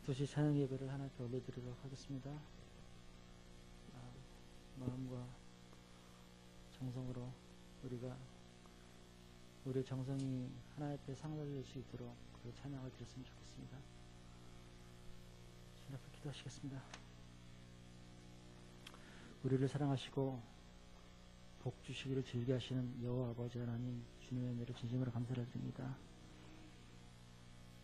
도시 찬양 예배를 하나님께 올려드리도록 하겠습니다. 마음과 정성으로 우리의 정성이 하나님 앞에 상달될 수 있도록 그 찬양을 드렸으면 좋겠습니다. 주님 앞에 기도하시겠습니다. 우리를 사랑하시고 복 주시기를 즐겨하시는 여호와 아버지 하나님, 주님의 은혜를 진심으로 감사를 드립니다.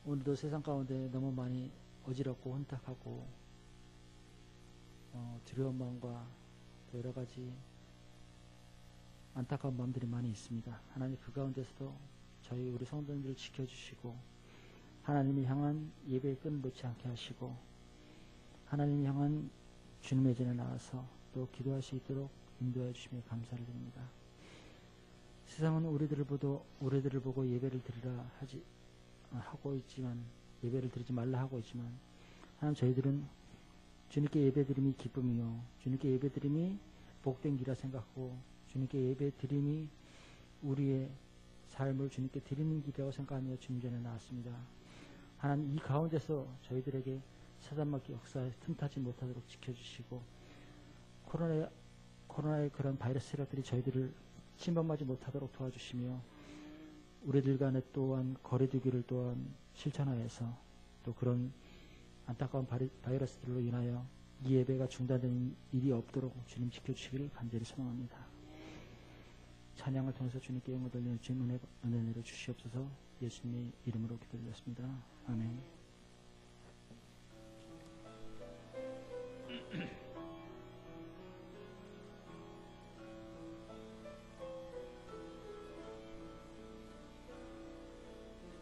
오늘도 세상 가운데 너무 많이 어지럽고 혼탁하고 두려운 마음과 또 여러 가지 안타까운 마음들이 많이 있습니다. 하나님, 그 가운데서도 우리 성도님들을 지켜주시고 하나님을 향한 예배의 끈을 놓지 않게 하시고 하나님을 향한 주님의 전에 나와서 또 기도할 수 있도록 인도해 주시며 감사를 드립니다. 세상은 우리들을 보고 예배를 드리라 하고 있지만, 예배를 드리지 말라 하고 있지만, 하나님, 저희들은 주님께 예배드림이 기쁨이요 주님께 예배드림이 복된 길이라 생각하고 주님께 예배드림이 우리의 삶을 주님께 드리는 길이라고 생각하며 주님 전에 나왔습니다. 하나님, 이 가운데서 저희들에게 사단마귀 역사에 틈타지 못하도록 지켜주시고 코로나의 그런 바이러스 세력들이 저희들을 침범하지 못하도록 도와주시며 우리들 간에 또한 거리두기를 또한 실천하여서 또 그런 안타까운 바이러스들로 인하여 이 예배가 중단되는 일이 없도록 주님 지켜주시기를 간절히 소망합니다. 찬양을 통해서 주님께 영광 돌리는 주님 은혜를 주시옵소서. 예수님의 이름으로 기도드렸습니다. 아멘.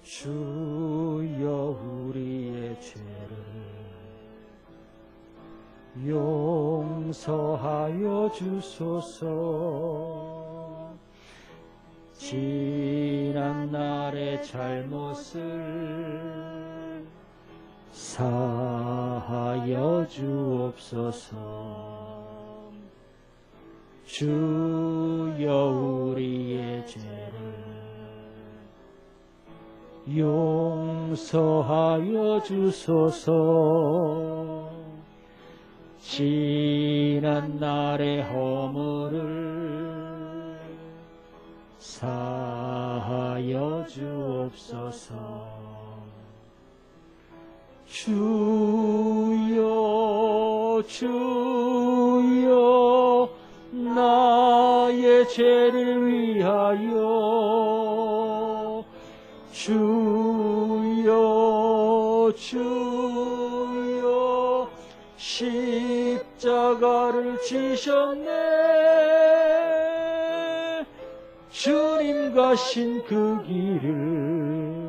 주여, 우리의 죄를 용서하여 주소서. 지난 날의 잘못을 사하여 주옵소서. 주여, 우리의 죄를 용서하여 주소서. 지난 날의 허물을 사하여 주옵소서. 주여, 주여, 나의 죄를 위하여 주여, 주여, 십자가를 지셨네. 주님 가신 그 길을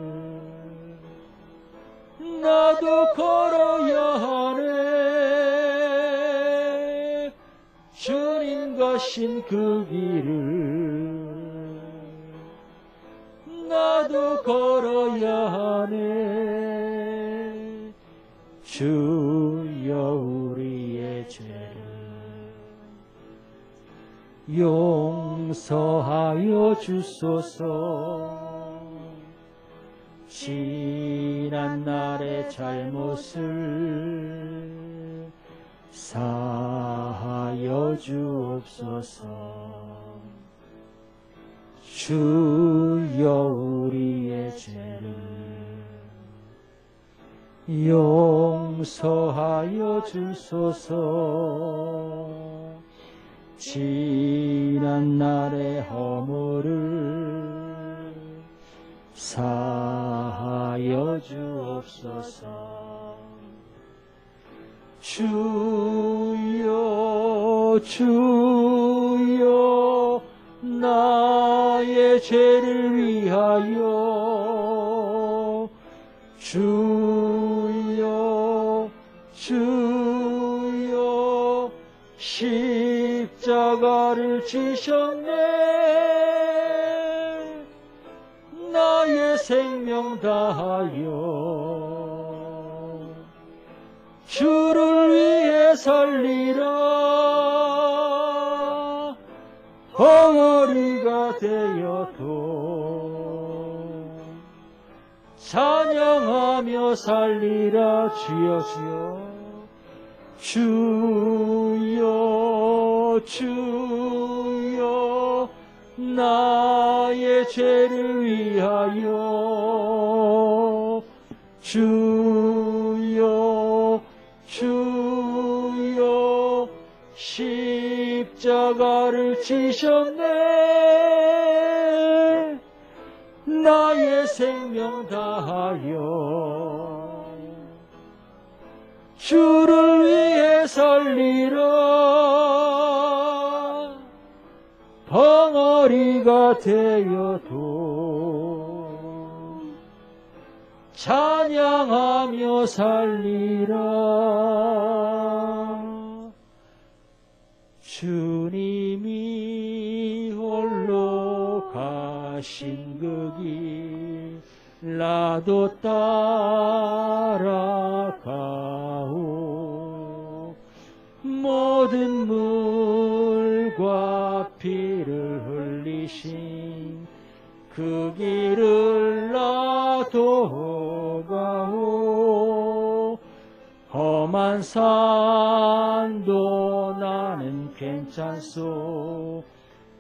나도 걸어야 하네. 주님 가신 그 길을 나도 걸어야 하네. 주여, 우리의 죄를 용서하여 주소서. 지난 날의 잘못을 사하여 주옵소서. 주여, 우리의 죄를 용서하여 주소서. 지난 날의 허물을 사하여 주옵소서. 주여, 주여, 나의 죄를 위하여 주여, 주여, 십자가를 지셨네. 나의 생명 다하여 주를 위해 살리라. 벙어리가 되어도 찬양하며 향하여 살리라. 주여 주여 주여 나의 죄를 위하여 주여 주여 십자가를 지셨네. 나의 생명 다하여 주를 위해 살리라. 벙어리가 되어도 찬양하며 살리라. 주님이 홀로 가신 그 길 나도 따라가오. 모든 물과 피를 흘리신 그 길을 나도 가오. 험한 산도 나는 괜찮소.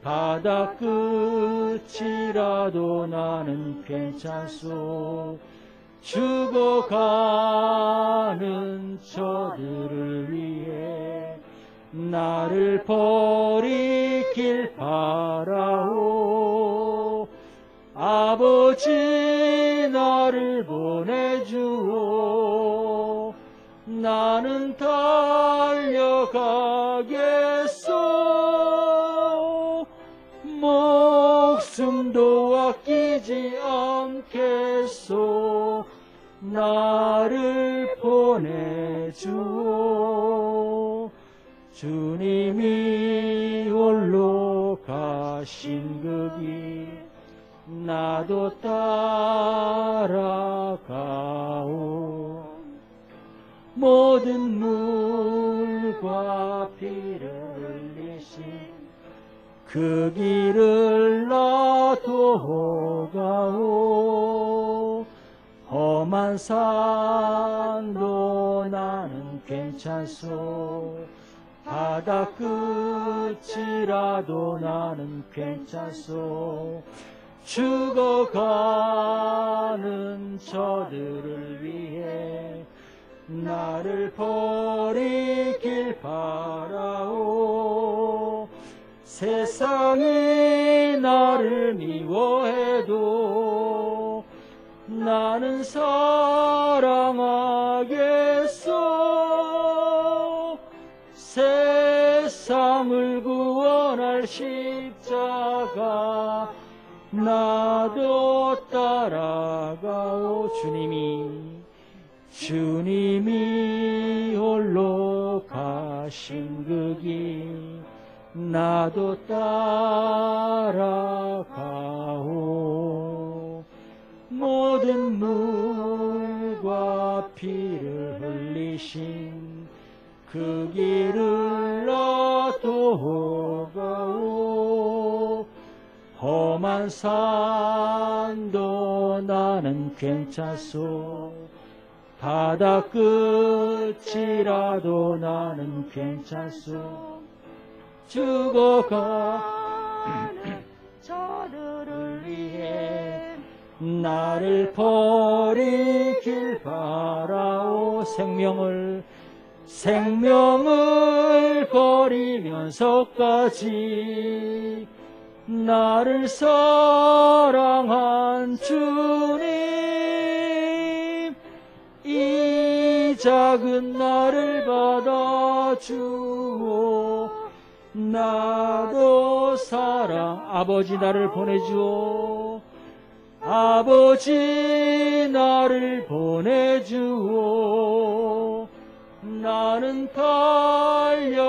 바다 끝이라도 나는 괜찮소. 죽어가는 저들을 위해 나를 버리길 바라오. 아버지 나를 보내주오. 나는 달려가겠소. 목숨도 아끼지 않겠소. 나를 보내주오. 주님이 홀로 가신 그 길 나도 따라가오. 모든 물과 피를 흘리신 그 길을 나도 가오. 험한 산도 나는 괜찮소. 바다 끝이라도 나는 괜찮소. 죽어가는 저들을 위해 나를 버리길 바라오. 세상이 나를 미워해도 나는 사랑하겠소. 세상을 구원할 십자가 나도 따라가오. 주님이 홀로 가신 그 길 나도 따라가오. 모든 물과 피를 흘리신 그 길을 나도 가오. 험한 산도 나는 괜찮소. 바다 끝이라도 나는 괜찮소. 죽어가는 저들을 위해 나를 버리길 바라오. 생명을 버리면서까지 나를 사랑한 주님, 이 작은 나를 받아주오. 나도 아버지 나를 보내주오. 아버지 나를 보내주오. 나는 달려가겠소.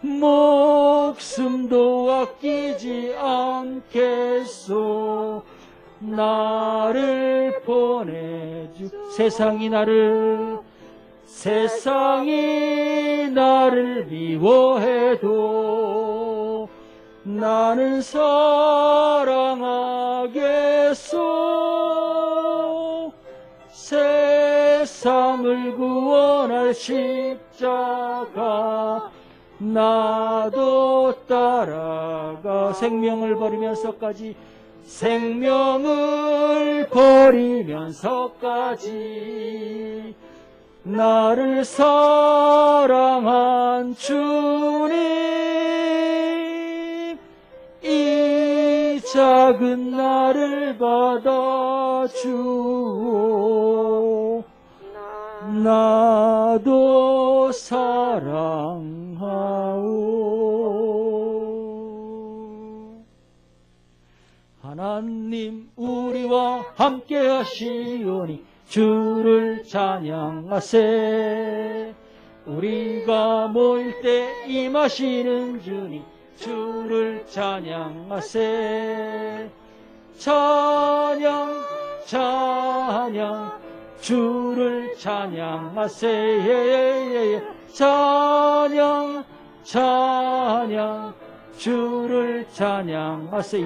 목숨도 아끼지 않겠소. 나를 보내주. 세상이 나를 미워해도 나는 사랑하 나겠소. 세상을 구원할 십자가 나도 따라가. 생명을 버리면서까지, 생명을 버리면서까지 나를 사랑한 주님, 이 작은 나를 받아주오. 나도 사랑하오. 하나님 우리와 함께 하시오니 주를 찬양하세. 우리가 모일 때 임하시는 주님, 주를 찬양하세. 찬양 찬양 주를 찬양하세. 찬양 찬양 주를 찬양하세.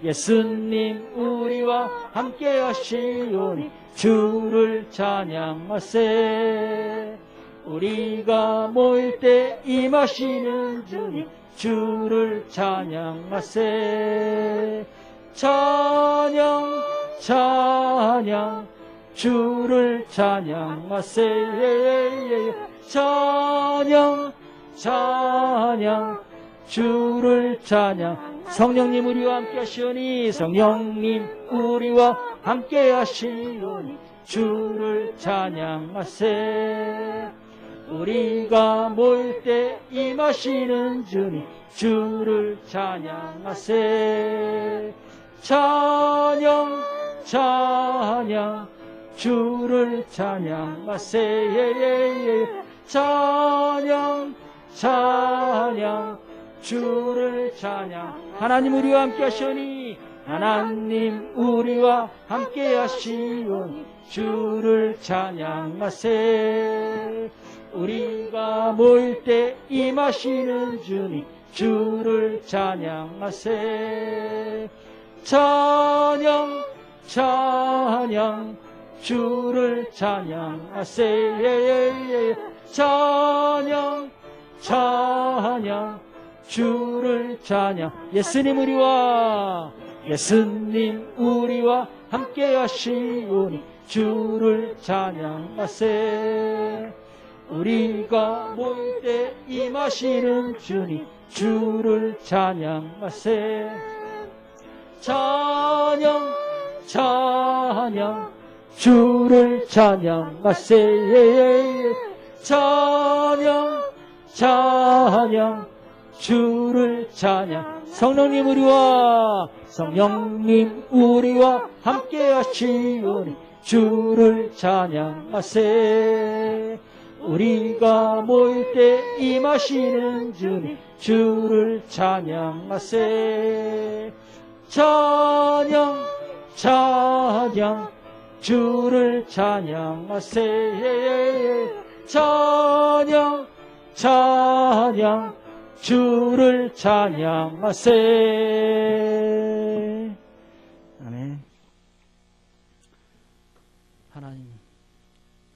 예수님 우리와 함께 하시오니 주를 찬양하세. 우리가 모일 때 임하시는 주님, 주를 찬양하세. 찬양 찬양 주를 찬양하세. 찬양 찬양 주를 찬양. 성령님 우리와 함께 하시오니, 성령님 우리와 함께 하시오니 주를 찬양하세. 우리가 모일 때 임하시는 주님, 주를 찬양하세. 찬양 찬양 주를 찬양하세. 찬양 찬양 주를 찬양. 하나님 우리와 함께 하시오니, 하나님 우리와 함께 하시오니 주를 찬양하세. 우리가 모일 때 임하시는 주님, 주를 찬양하세. 찬양 찬양 주를 찬양하세. 찬양 찬양 주를 찬양. 예수님 우리와 함께 하시오니 주를 찬양하세. 우리가 모일 때 임하시는 주님, 주를 찬양하세. 찬양 찬양 주를 찬양하세. 찬양 찬양 주를 찬양. 성령님 우리와 함께 하시오니 주를 찬양하세. 우리가 모일 때 임하시는 주님, 주를 찬양하세. 찬양 찬양 주를 찬양하세. 찬양 찬양 주를 찬양하세. 아멘. 하나님,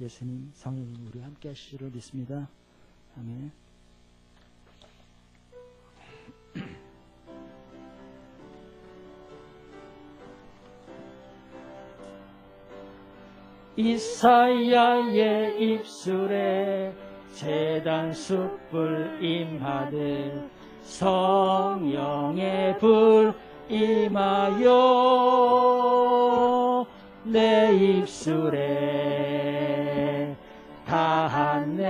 예수님, 성령님 우리 함께 하시기를 믿습니다. 아멘. 이사야의 입술에 제단 숯불 임하듯 성령의 불 임하여 내 입술에 닿았네.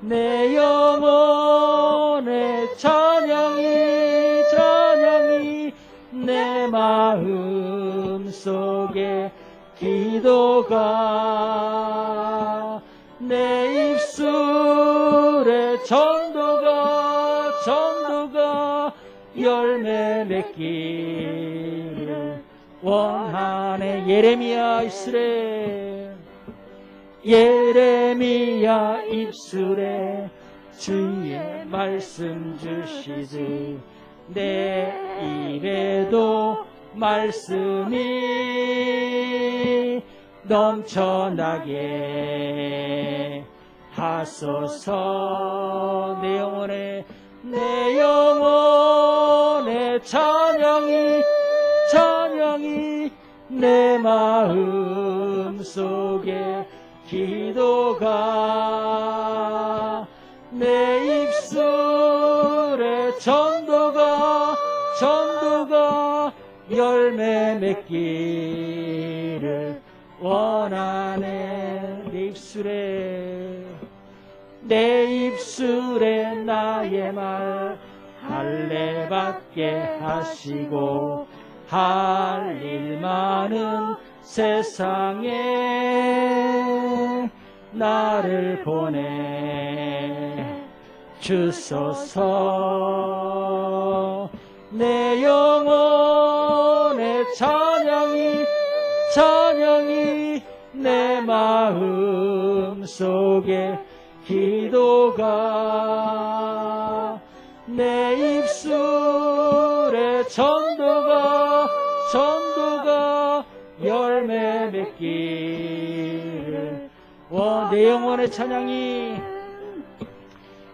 내 영혼의 찬양이 내 마음 속에 기도가 내 입술에 전도가 열매 맺기를 원하네. 예레미야 입술에 주의 말씀 주시듯 내 입에도 말씀이 넘쳐나게 하소서. 내 영혼의 찬양이 내 마음 속에 기도가 내 입술에 전도가 열매 맺기를 원하네. 내 입술에 나의 말 할례 받게 하시고 할 일 많은 세상에 나를 보내 주소서. 내 영혼의 찬양이 내 마음 속에 기도가 내 입술에 전도가 열매 맺기를 내 영혼의 찬양이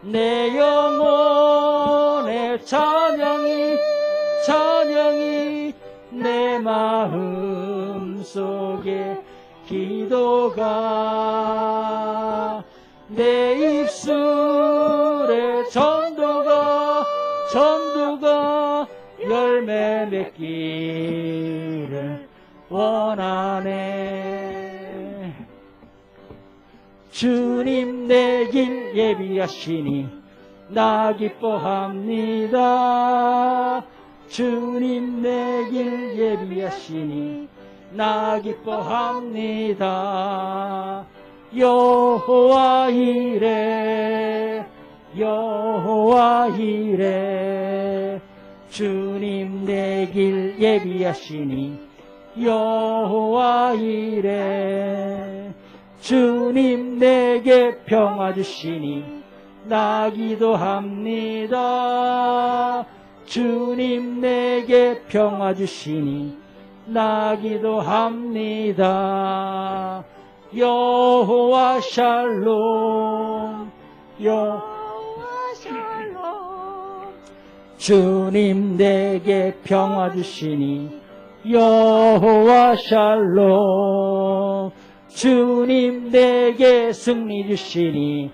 내 영혼의 찬양이 내 마음 속에 기도가 내 입술에 전도가 열매 맺기를 원하네. 주님 내 길 예비하시니 나 기뻐합니다. 주님 내 길 예비하시니 나 기뻐합니다. 여호와 이레 주님 내 길 예비하시니 여호와 이레 주님 내게 평화 주시니 나 기도합니다. 주님 내게 평화 주시니 나 기도합니다. 여호와 샬롬 주님 내게 평화 주시니 여호와 샬롬 주님 내게 승리 주시니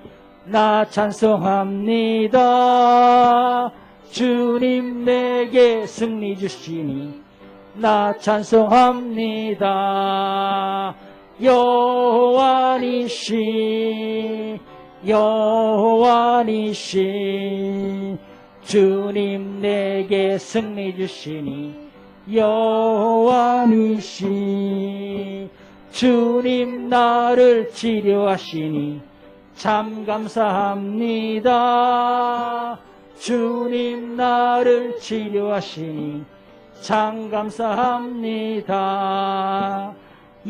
나 찬송합니다. 주님 내게 승리 주시니 나 찬송합니다. 여호와 니시 주님 내게 승리 주시니 여호와 니시 주님 나를 치료하시니 참 감사합니다. 주님 나를 치료하시니 참 감사합니다.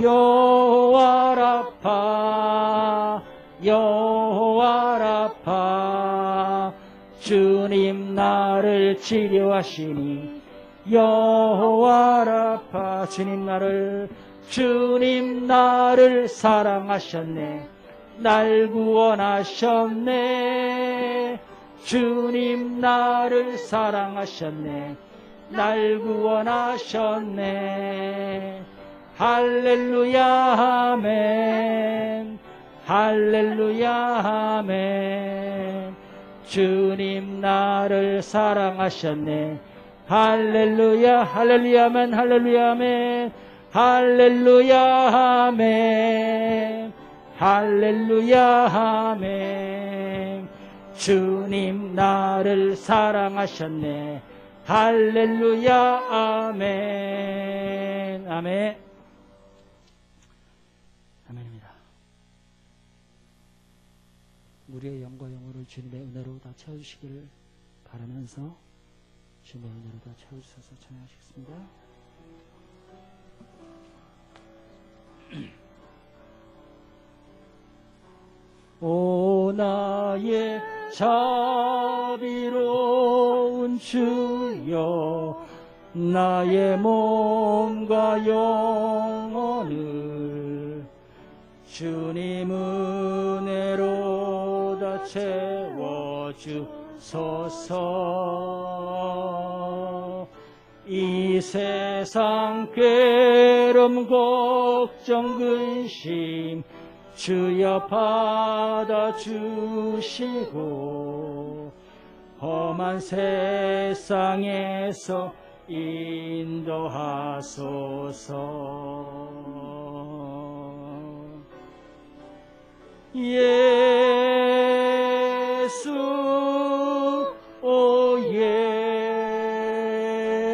여호와 라파 주님 나를 치료하시니 여호와 라파 주님 나를 사랑하셨네. 날 구원하셨네. 주님 나를 사랑하셨네. 날 구원하셨네. 할렐루야 아멘. 할렐루야 아멘. 주님 나를 사랑하셨네. 할렐루야 할렐루야 아멘. 할렐루야 아멘. 할렐루야 아멘. 할렐루야 아멘. 주님 나를 사랑하셨네. 할렐루야 아멘. 아멘. 아멘입니다. 우리의 영과 영혼을 주님의 은혜로 다 채워주시기를 바라면서 주님의 은혜로 다 채워주셔서 찬양하시겠습니다. 오 나의 자비로운 주님 주여 나의 몸과 영혼을 주님 은혜로 다 채워주소서. 이 세상 괴로움 걱정 근심 주여 받아주시고 험한 세상에서 인도하소서. 예수 오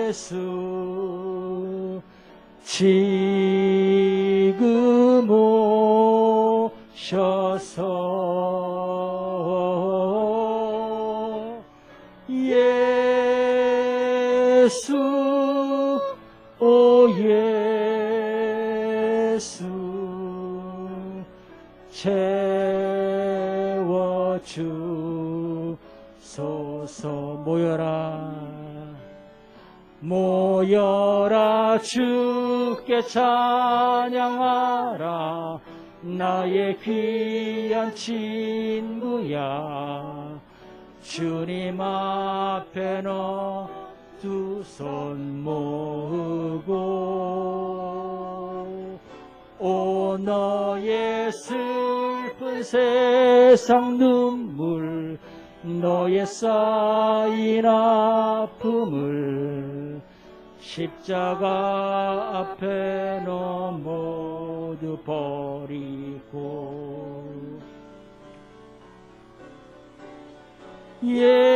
예수 지금 오셔서 예수 오 예수 채워주소서. 모여라 주께 찬양하라 나의 귀한 친구야. 주님 앞에 너 두 손 모으고 오 너의 슬픈 세상 눈물 너의 쌓인 아픔을 십자가 앞에 너 모두 버리고 예수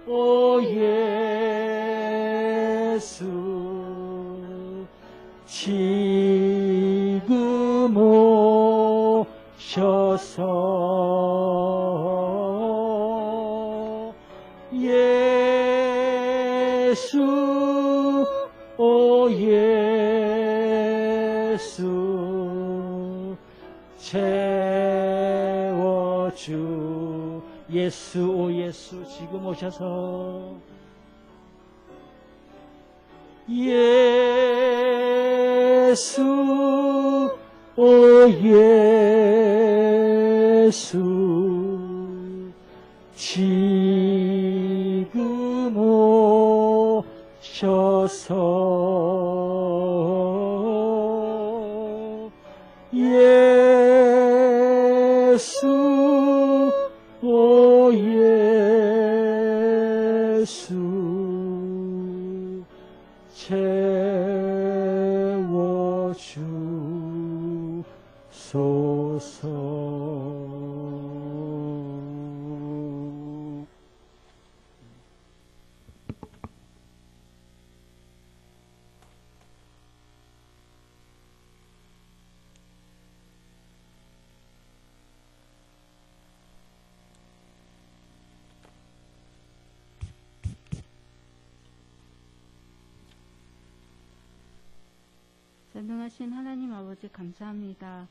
오 예수 지금 오셔서 예수 오 예수 채워주 예수 오 예수 지금 오셔서 예수 오 예수 지금 오셔서 예수 오 예수 채워주소서. 전능하신 하나님 아버지 감사합니다.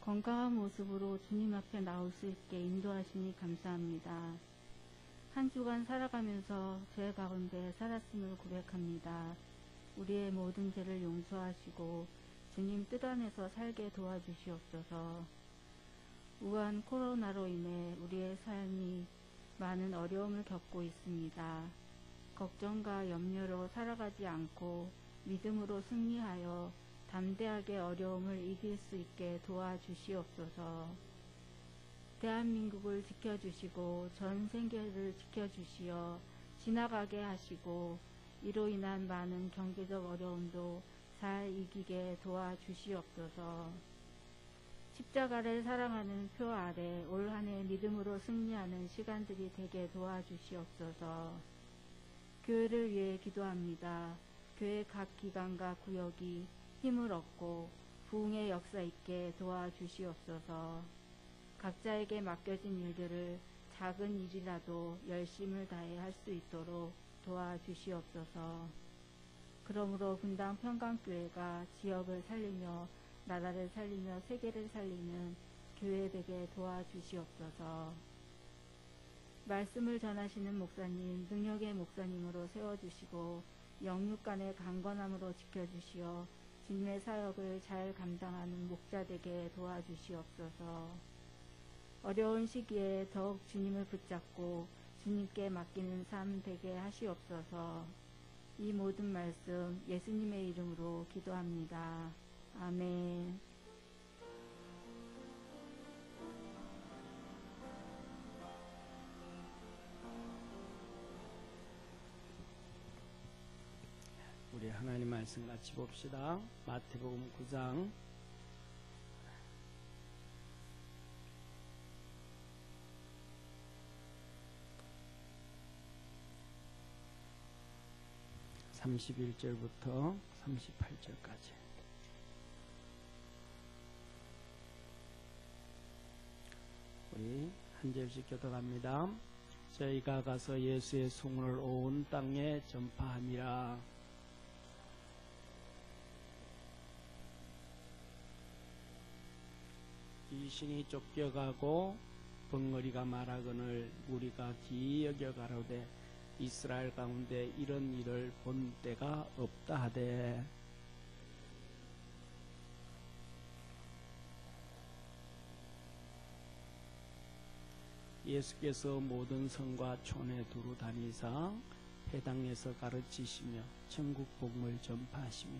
건강한 모습으로 주님 앞에 나올 수 있게 인도하시니 감사합니다. 한 주간 살아가면서 죄 가운데 살았음을 고백합니다. 우리의 모든 죄를 용서하시고 주님 뜻 안에서 살게 도와주시옵소서. 우한 코로나로 인해 우리의 삶이 많은 어려움을 겪고 있습니다. 걱정과 염려로 살아가지 않고 믿음으로 승리하여 담대하게 어려움을 이길 수 있게 도와주시옵소서. 대한민국을 지켜주시고 전 세계를 지켜주시어 지나가게 하시고 이로 인한 많은 경제적 어려움도 잘 이기게 도와주시옵소서. 십자가를 사랑하는 표 아래 올 한 해 믿음으로 승리하는 시간들이 되게 도와주시옵소서. 교회를 위해 기도합니다. 교회 각 기관과 구역이 힘을 얻고 부흥의 역사 있게 도와주시옵소서. 각자에게 맡겨진 일들을 작은 일이라도 열심을 다해 할 수 있도록 도와주시옵소서. 그러므로 분당 평강교회가 지역을 살리며 나라를 살리며 세계를 살리는 교회 되게 도와주시옵소서. 말씀을 전하시는 목사님, 능력의 목사님으로 세워주시고 영육 간의 강건함으로 지켜주시어 주님의 사역을 잘 감당하는 목자 되게 도와주시옵소서. 어려운 시기에 더욱 주님을 붙잡고 주님께 맡기는 삶 되게 하시옵소서. 이 모든 말씀 예수님의 이름으로 기도합니다. 아멘. 우리 하나님 말씀 같이 봅시다. 마태복음 9장 31절부터 38절까지. 우리 한 절씩 교독합니다. 저희가 가서 예수의 소문을 온 땅에 전파하니라. 귀신이 쫓겨가고 벙어리가 말하거늘 우리가 기이 여겨 가로되 이스라엘 가운데 이런 일을 본 때가 없다 하되 예수께서 모든 성과 촌에 두루 다니사 회당에서 가르치시며 천국 복음을 전파하시며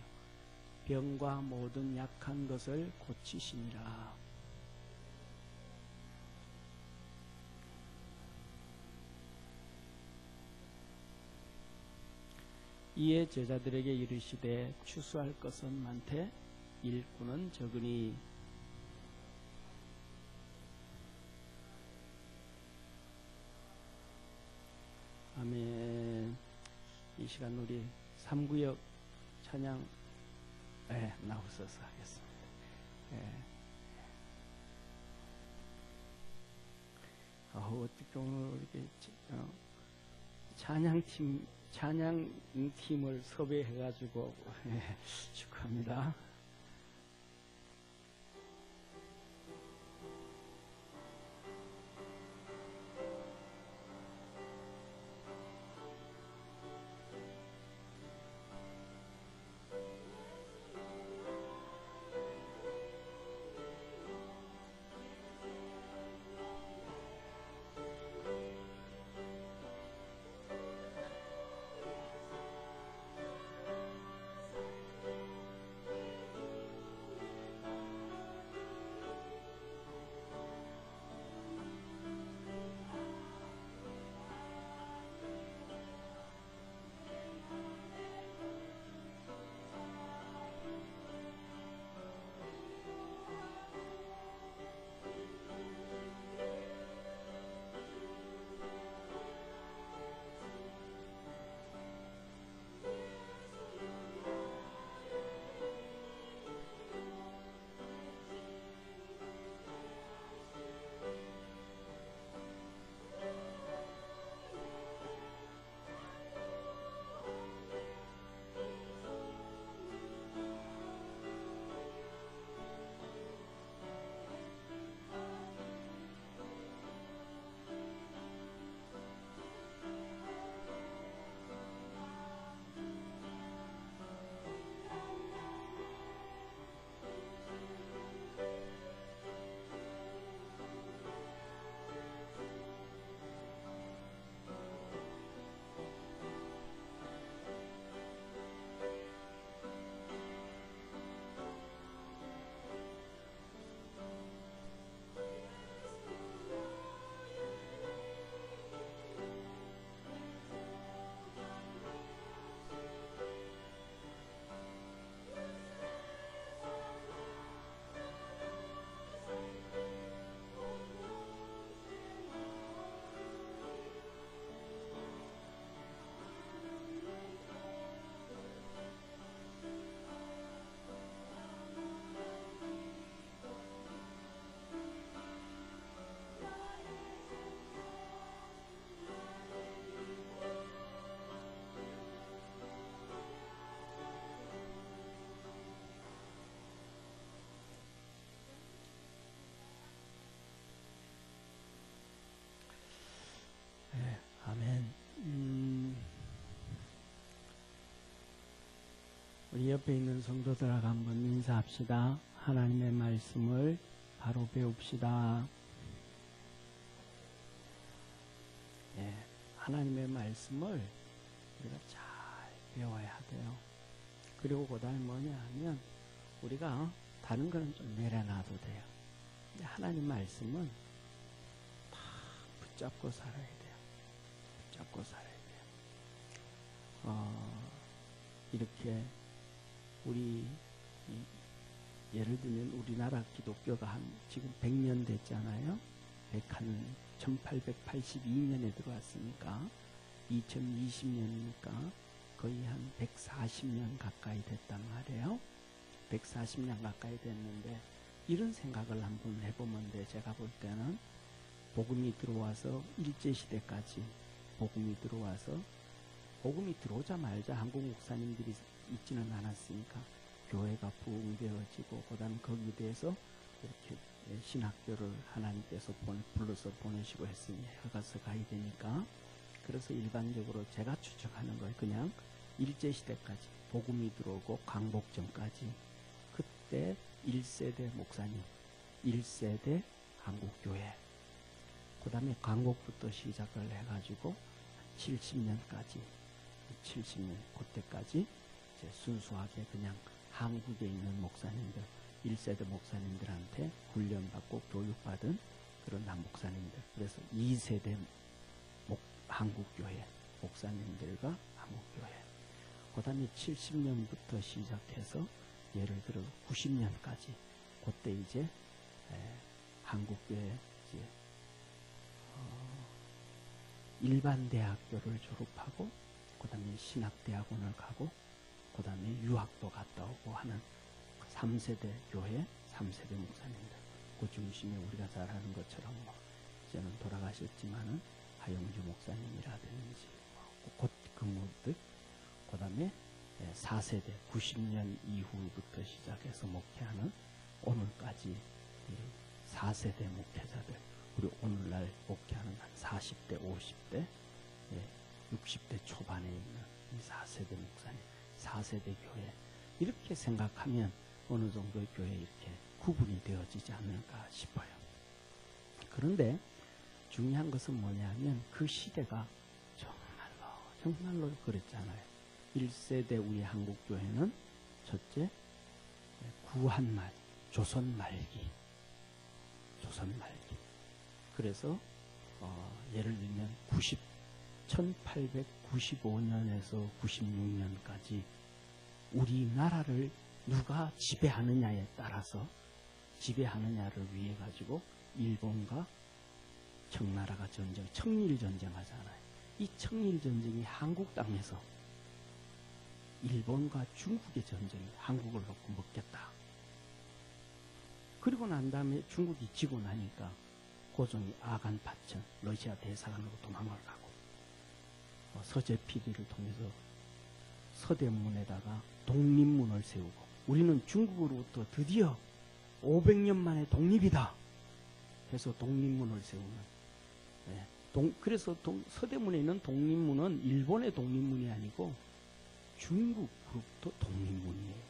병과 모든 약한 것을 고치시니라. 이에 제자들에게 이르시되 추수할 것은 많되 일꾼은 적으니 아멘. 이 시간 우리 3구역 찬양 나오셔서 하겠습니다. 어떻게 오늘 이렇게 찬양팀을 섭외해가지고 축하합니다. 우리 옆에 있는 성도들하고 한번 인사합시다. 하나님의 말씀을 바로 배웁시다. 예, 하나님의 말씀을 우리가 잘 배워야 돼요. 그리고 그 다음에 뭐냐 하면 우리가 다른 거는 좀 내려놔도 돼요. 근데 하나님 말씀은 다 붙잡고 살아야 돼요. 붙잡고 살아야 돼요. 이렇게 우리 예를 들면 우리나라 기독교가 지금 100년 됐잖아요. 1882년에 들어왔으니까 2020년이니까 거의 한 140년 가까이 됐단 말이에요. 140년 가까이 됐는데 이런 생각을 한번 해보면 돼. 제가 볼 때는 복음이 들어와서 일제시대까지 복음이 들어오자마자 한국 목사님들이 있지는 않았으니까 교회가 부흥되어지고 그 다음에 거기에 대해서 이렇게 신학교를 하나님께서 불러서 보내시고 했으니 해가서 가야 되니까 그래서 일반적으로 제가 추측하는 거예요. 그냥 일제시대까지 복음이 들어오고 광복전까지 그때 1세대 목사님 1세대 한국교회 그 다음에 광복부터 시작을 해가지고 70년까지 70년 그때까지 이제 순수하게 그냥 한국에 있는 목사님들 1세대 목사님들한테 훈련받고 교육받은 그런 목사님들 그래서 2세대 한국교회 목사님들과 한국교회 그 다음에 70년부터 시작해서 예를 들어 90년까지 그때 이제 한국교회 이제 일반 대학교를 졸업하고 그 다음에 신학대학원을 가고 그 다음에 유학도 갔다 오고 하는 3세대 교회 3세대 목사님들 그 중심에 우리가 잘 아는 것처럼 뭐 이제는 돌아가셨지만은 하영주 목사님이라든지 곧 근무들 그 다음에 4세대 90년 이후부터 시작해서 목회하는 오늘까지 4세대 목회자들 우리 오늘날 목회하는 한 40대 50대 60대 초반에 있는 이 4세대 목사님 4세대 교회 이렇게 생각하면 어느 정도 교회에 이렇게 구분이 되어지지 않을까 싶어요. 그런데 중요한 것은 뭐냐면 그 시대가 정말로 그랬잖아요. 1세대 우리 한국교회는 첫째 구한말 조선 말기 그래서 예를 들면 1895년에서 96년까지 우리나라를 누가 지배하느냐에 따라서 지배하느냐를 위해 가지고 일본과 청나라가 청일전쟁 하잖아요. 이 청일전쟁이 한국 땅에서 일본과 중국의 전쟁이 한국을 놓고 먹겠다. 그리고 난 다음에 중국이 지고 나니까 고종이 아간 파천 러시아 대사관으로 도망을 가고 서재필이를 통해서 서대문에다가 독립문을 세우고 우리는 중국으로부터 드디어 500년 만에 독립이다 해서 독립문을 세우는 그래서 서대문에 있는 독립문은 일본의 독립문이 아니고 중국으로부터 독립문이에요.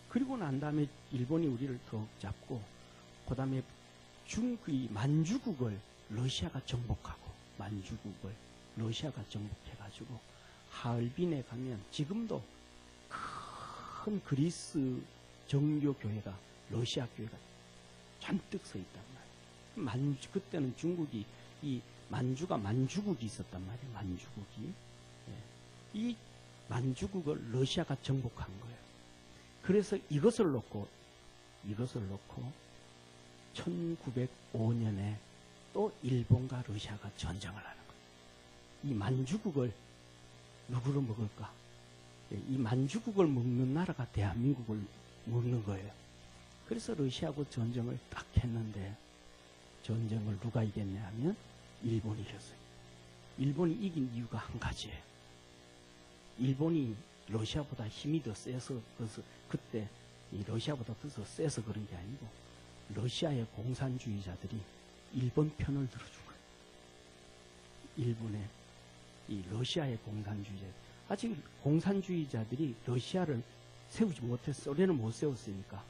그리고 난 다음에 일본이 우리를 더 잡고 그 다음에 중국이 만주국을 러시아가 정복하고 만주국을 러시아가 정복해가지고 하얼빈에 가면 지금도 큰 그리스 정교교회가 러시아 교회가 잔뜩 서 있단 말이에요. 그때는 중국이 이 만주국이 있었단 말이에요. 만주국이 이 만주국을 러시아가 정복한 거예요. 그래서 이것을 놓고 1905년에 또 일본과 러시아가 전쟁을 하는 거예요. 이 만주국을 누구로 먹을까? 이 만주국을 먹는 나라가 대한민국을 먹는 거예요. 그래서 러시아하고 전쟁을 딱 했는데 전쟁을 누가 이겼냐 하면 일본이 이겼어요. 일본이 이긴 이유가 한 가지예요. 일본이 러시아보다 힘이 더 세서 그래서 그때 이 러시아보다 더 세서 그런 게 아니고 러시아의 공산주의자들이 일본 편을 들어준 거예요. 일본의 이 러시아의 공산주의자 아직 공산주의자들이 러시아를 세우지 못했어. 소련을 못 세웠으니까.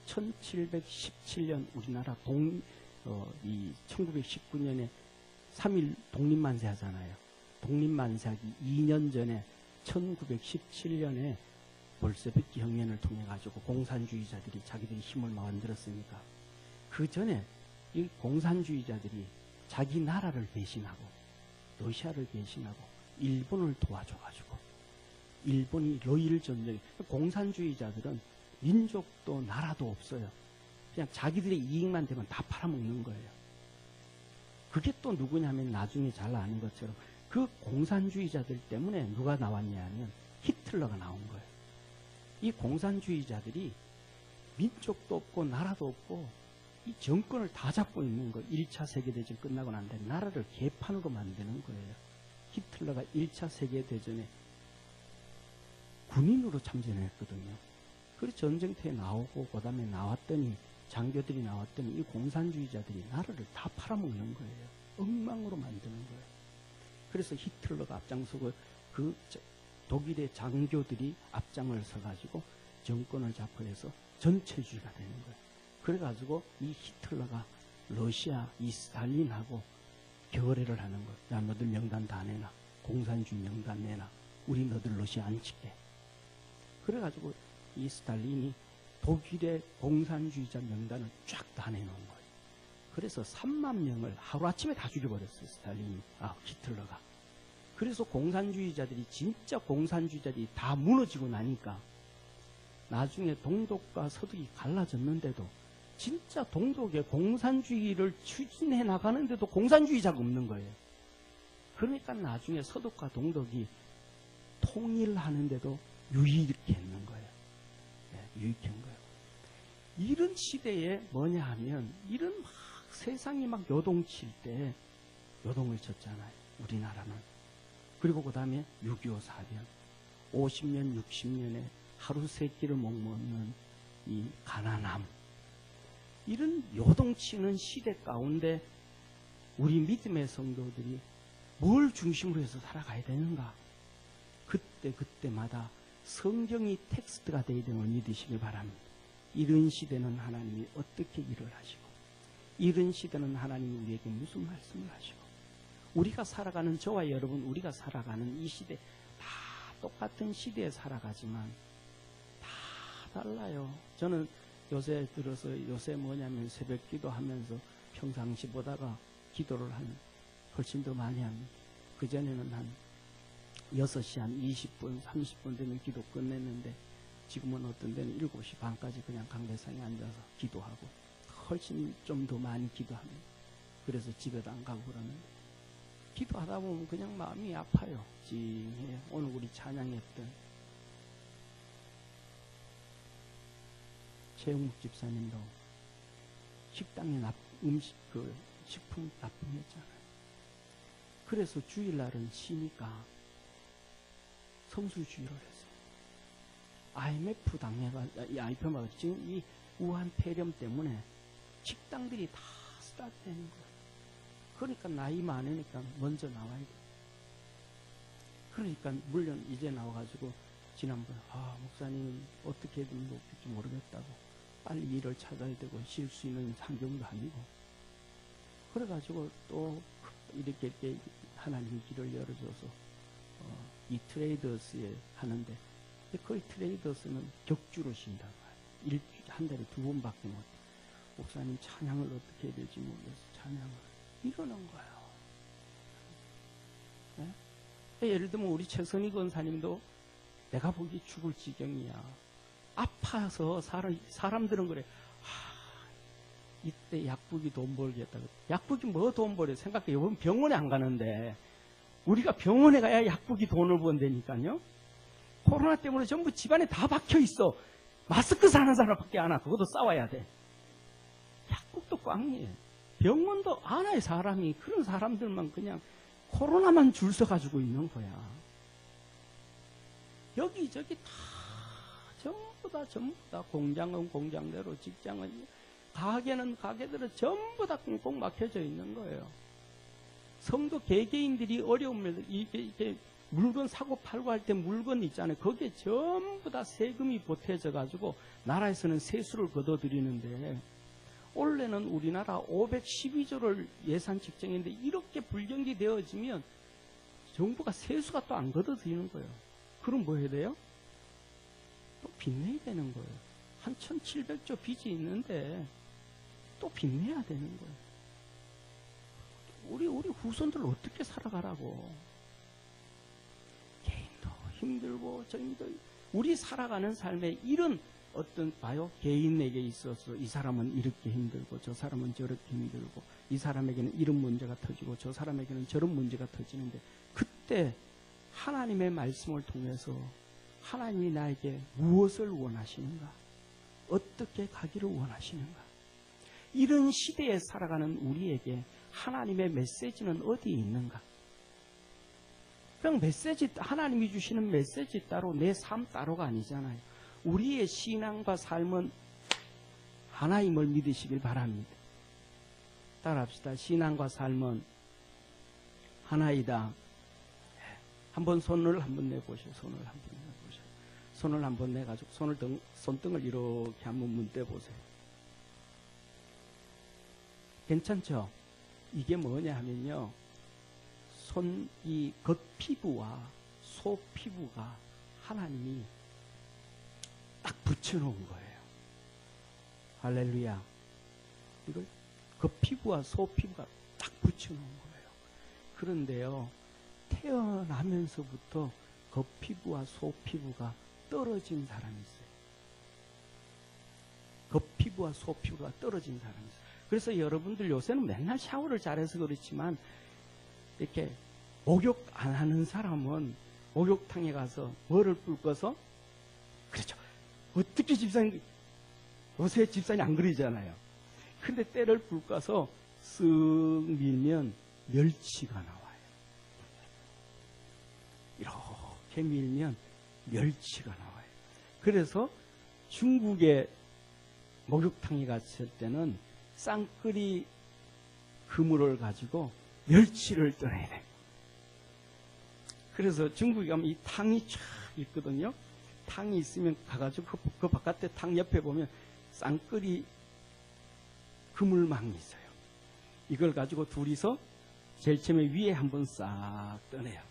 1717년 우리나라 1919년에 3.1 독립만세 하잖아요. 독립만세하기 2년 전에 1917년에 볼셰비키 혁명을 통해 가지고 공산주의자들이 자기들의 힘을 만들었으니까 그 전에 이 공산주의자들이 자기 나라를 배신하고 러시아를 배신하고 일본을 도와줘가지고 일본이 러일 전쟁에 공산주의자들은 민족도 나라도 없어요. 그냥 자기들의 이익만 되면 다 팔아먹는 거예요. 그게 또 누구냐면 나중에 잘 아는 것처럼 그 공산주의자들 때문에 누가 나왔냐 하면 히틀러가 나온 거예요. 이 공산주의자들이 민족도 없고 나라도 없고 이 정권을 다 잡고 있는 거. 1차 세계대전 끝나고 난 다음에 나라를 개판으로 만드는 거예요. 히틀러가 1차 세계대전에 군인으로 참전했거든요. 그래서 전쟁터에 나오고 그 다음에 나왔더니 장교들이 나왔더니 이 공산주의자들이 나라를 다 팔아먹는 거예요. 엉망으로 만드는 거예요. 그래서 히틀러가 앞장서고 그 독일의 장교들이 앞장을 서가지고 정권을 잡아내서 전체주의가 되는 거예요. 그래가지고 이 히틀러가 러시아 이 스탈린하고 결의를 하는 거예요. 야, 너들 명단 다 내놔. 공산주의 명단 내놔. 우리 너들 러시아 안 칠게. 그래가지고 이 스탈린이 독일의 공산주의자 명단을 쫙 다 내놓은 거예요. 그래서 3만 명을 하루아침에 다 죽여버렸어요. 스탈린이. 히틀러가. 그래서 공산주의자들이 진짜 공산주의자들이 다 무너지고 나니까 나중에 동독과 서독이 갈라졌는데도 진짜 동독의 공산주의를 추진해 나가는데도 공산주의자가 없는 거예요. 그러니까 나중에 서독과 동독이 통일하는데도 유익했는 거예요. 네, 유익한 거예요. 이런 시대에 뭐냐 하면 이런 막 세상이 막 요동칠 때 요동을 쳤잖아요. 우리나라는. 그리고 그 다음에 6.25 사변, 50년, 60년에 하루 세 끼를 못 먹는 이 가난함, 이런 요동치는 시대 가운데 우리 믿음의 성도들이 뭘 중심으로 해서 살아가야 되는가? 그때마다 성경이 텍스트가 되어야 되는 걸 믿으시길 바랍니다. 이런 시대는 하나님이 어떻게 일을 하시고, 이런 시대는 하나님이 우리에게 무슨 말씀을 하시고, 우리가 살아가는 저와 여러분, 우리가 살아가는 이 시대 다 똑같은 시대에 살아가지만 다 달라요. 저는 요새 뭐냐면 새벽 기도하면서 평상시 보다가 기도를 훨씬 더 많이 합니다. 그전에는 한 6시 한 20분, 30분 되면 기도 끝냈는데 지금은 어떤 데는 7시 반까지 그냥 강대상에 앉아서 기도하고 훨씬 좀 더 많이 기도합니다. 그래서 집에도 안 가고 그러는데 기도하다 보면 그냥 마음이 아파요. 찡해요. 오늘 우리 찬양했던 최영묵 집사님도 식당에 식품 납품했잖아요. 그래서 주일날은 쉬니까 성수주의를 했어요. IMF 당해가 지금 이 우한 폐렴 때문에 식당들이 다 스타트되는 거예요. 그러니까 나이 많으니까 먼저 나와야 돼. 그러니까 물론 이제 나와가지고 지난번에 목사님 어떻게 해야 될지 모르겠다고 빨리 일을 찾아야 되고 쉴 수 있는 환경도 아니고 그래가지고 또 이렇게 하나님이 길을 열어줘서 이 트레이더스에 하는데 거의 트레이더스는 격주로 쉰다고 해요. 한 달에 2번밖에 못. 목사님 찬양을 어떻게 해야 될지 모르겠어. 찬양을 이러는 거예요. 네? 예를 들면 우리 최선희 권사님도 내가 보기 죽을 지경이야. 아파서 사람들은 그래. 이때 약국이 돈 벌겠다고. 약국이 뭐 돈 벌여? 생각해. 이번 병원에 안 가는데 우리가 병원에 가야 약국이 돈을 번다니까요. 코로나 때문에 전부 집안에 다 박혀 있어. 마스크 사는 사람밖에 안 와. 그것도 싸워야 돼. 약국도 꽝이에요. 병원도 안 와요. 사람이. 그런 사람들만 그냥 코로나만 줄 서 가지고 있는 거야. 여기저기 다 전부 다 공장은 공장대로, 직장은, 가게는 가게대로 전부 다 꽁꽁 막혀져 있는 거예요. 성도 개개인들이 어려움을 이게 물건 사고 팔고 할 때 물건 있잖아요. 거기에 전부 다 세금이 보태져 가지고 나라에서는 세수를 걷어들이는데, 원래는 우리나라 512조를 예산 책정했는데 이렇게 불경기 되어지면 정부가 세수가 또 안 걷어들이는 거예요. 그럼 뭐 해야 돼요? 또 빚내야 되는 거예요. 한 1700조 빚이 있는데 또 빚내야 되는 거예요. 우리 후손들 어떻게 살아가라고. 개인도 힘들고 저희도 우리 살아가는 삶에 이런 어떤 봐요. 개인에게 있어서 이 사람은 이렇게 힘들고 저 사람은 저렇게 힘들고 이 사람에게는 이런 문제가 터지고 저 사람에게는 저런 문제가 터지는데, 그때 하나님의 말씀을 통해서 하나님이 나에게 무엇을 원하시는가? 어떻게 가기를 원하시는가? 이런 시대에 살아가는 우리에게 하나님의 메시지는 어디에 있는가? 그냥 메시지, 하나님이 주시는 메시지 따로 내 삶 따로가 아니잖아요. 우리의 신앙과 삶은 하나님을 믿으시길 바랍니다. 따라합시다. 신앙과 삶은 하나이다. 한번 손을 한번 내보세요. 손을 한번 내보세요. 손을 한번 내가지고 손등을 이렇게 한번 문대 보세요. 괜찮죠? 이게 뭐냐 하면요, 이 겉피부와 소피부가 하나님이 딱 붙여놓은 거예요. 할렐루야. 이걸 겉피부와 소피부가 딱 붙여놓은 거예요. 그런데요, 태어나면서부터 겉피부와 소피부가 떨어진 사람이 있어요. 겉피부와 소피부가 떨어진 사람이 있어요. 그래서 여러분들 요새는 맨날 샤워를 잘해서 그렇지만, 이렇게 목욕 안 하는 사람은 목욕탕에 가서 뭐를 뿔거서, 그렇죠. 어떻게 집사님, 요새 집사님 안 그러잖아요. 근데 때를 뿔까서 쓱 밀면 멸치가 나와요. 이렇게 밀면 멸치가 나와요. 그래서 중국의 목욕탕에 갔을 때는 쌍끌이 그물을 가지고 멸치를 떠내야 돼요. 그래서 중국에 가면 이 탕이 쫙 있거든요. 탕이 있으면 가가지고 그 바깥에 탕 옆에 보면 쌍끌이 그물망이 있어요. 이걸 가지고 둘이서 제일 처음에 위에 한번 싹 떠내요.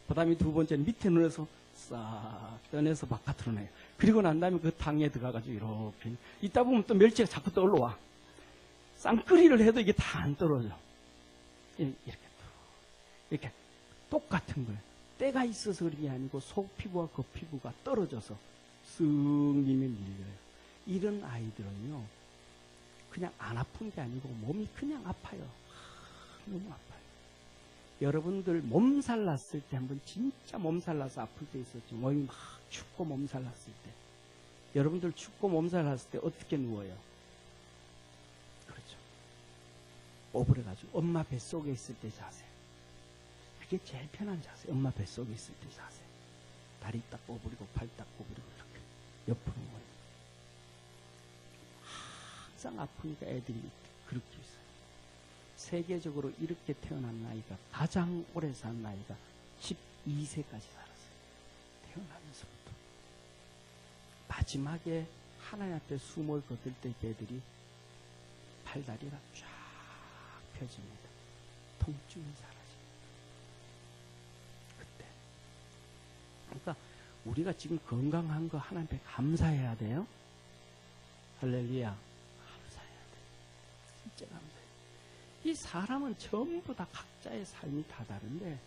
그 다음에 두 번째는 밑에 넣어서 싹 떠내서 바깥으로 내요. 그리고 난 다음에 그 탕에 들어가가지고 이렇게 있다 보면 또 멸치가 자꾸 또 올라와. 쌍끌이를 해도 이게 다 안 떨어져. 이렇게 똑같은 거예요. 때가 있어서 그런 게 아니고 속피부와 겉피부가 떨어져서 쓱 밀면 밀려요. 이런 아이들은요, 그냥 안 아픈 게 아니고 몸이 그냥 아파요. 너무 아파요. 여러분들 몸살 났을 때 한번 진짜 몸살 나서 아플 때 있었죠. 몸이 막 춥고 몸살 났을 때. 여러분들 춥고 몸살 났을 때 어떻게 누워요? 그렇죠. 오버려가지고 엄마 뱃속에 있을 때 자세. 그게 제일 편한 자세. 엄마 뱃속에 있을 때 자세. 다리 딱 꼬부리고 팔 딱 꼬부리고 이렇게 옆으로 모여. 항상 아프니까 애들이 그렇게 있어요. 세계적으로 이렇게 태어난 나이가 가장 오래 산 나이가 12세까지 살았어요. 태어나면서부터. 마지막에 하나님 앞에 숨을 거둘 때 애들이 팔다리가 쫙 펴집니다. 통증이 사라집니다. 그때. 그러니까 우리가 지금 건강한 거 하나님 앞에 감사해야 돼요. 할렐루야. 감사해야 돼요. 진짜 감사해요. 이 사람은 전부 다 각자의 삶이 다 다른데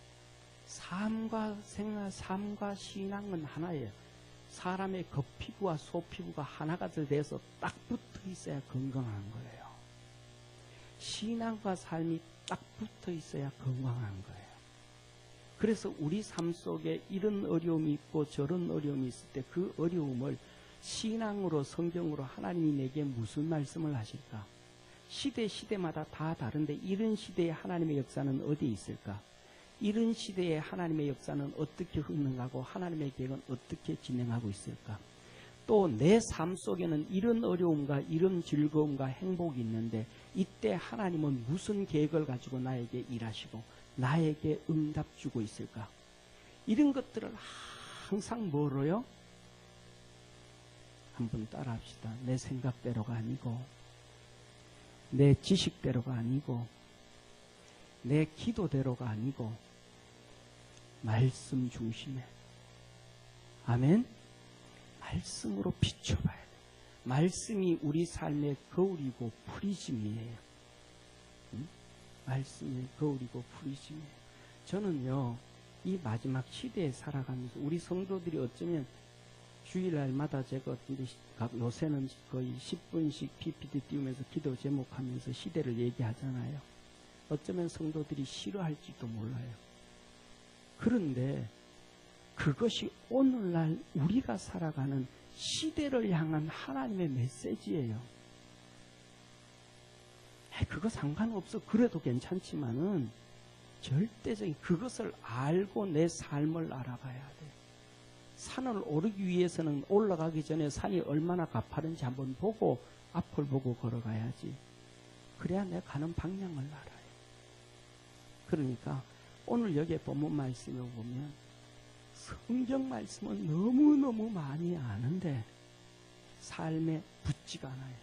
삶과 생활, 삶과 신앙은 하나예요. 사람의 겉피부와 소피부가 하나가 돼서 딱 붙어 있어야 건강한 거예요. 신앙과 삶이 딱 붙어 있어야 건강한 거예요. 그래서 우리 삶 속에 이런 어려움이 있고 저런 어려움이 있을 때 그 어려움을 신앙으로 성경으로 하나님이 내게 무슨 말씀을 하실까? 시대마다 다 다른데 이런 시대에 하나님의 역사는 어디에 있을까? 이런 시대에 하나님의 역사는 어떻게 흘러가고 하나님의 계획은 어떻게 진행하고 있을까? 또 내 삶 속에는 이런 어려움과 이런 즐거움과 행복이 있는데 이때 하나님은 무슨 계획을 가지고 나에게 일하시고 나에게 응답 주고 있을까? 이런 것들을 항상 뭐로요? 한번 따라합시다. 내 생각대로가 아니고, 내 지식대로가 아니고, 내 기도대로가 아니고, 말씀 중심에. 아멘? 말씀으로 비춰봐야 돼. 말씀이 우리 삶의 거울이고 프리즘이에요. 응? 말씀이 거울이고 프리즘이에요. 저는요, 이 마지막 시대에 살아가면서 우리 성도들이 어쩌면 주일날마다 제가 요새는 거의 10분씩 PPT 띄우면서 기도 제목하면서 시대를 얘기하잖아요. 어쩌면 성도들이 싫어할지도 몰라요. 그런데 그것이 오늘날 우리가 살아가는 시대를 향한 하나님의 메시지예요. 그거 상관없어. 그래도 괜찮지만은 절대적인 그것을 알고 내 삶을 알아가야 돼. 산을 오르기 위해서는 올라가기 전에 산이 얼마나 가파른지 한번 보고 앞을 보고 걸어가야지. 그래야 내가 가는 방향을 알아요. 그러니까 오늘 여기에 본문 말씀을 보면 성경 말씀은 너무너무 많이 아는데 삶에 붙지가 않아요.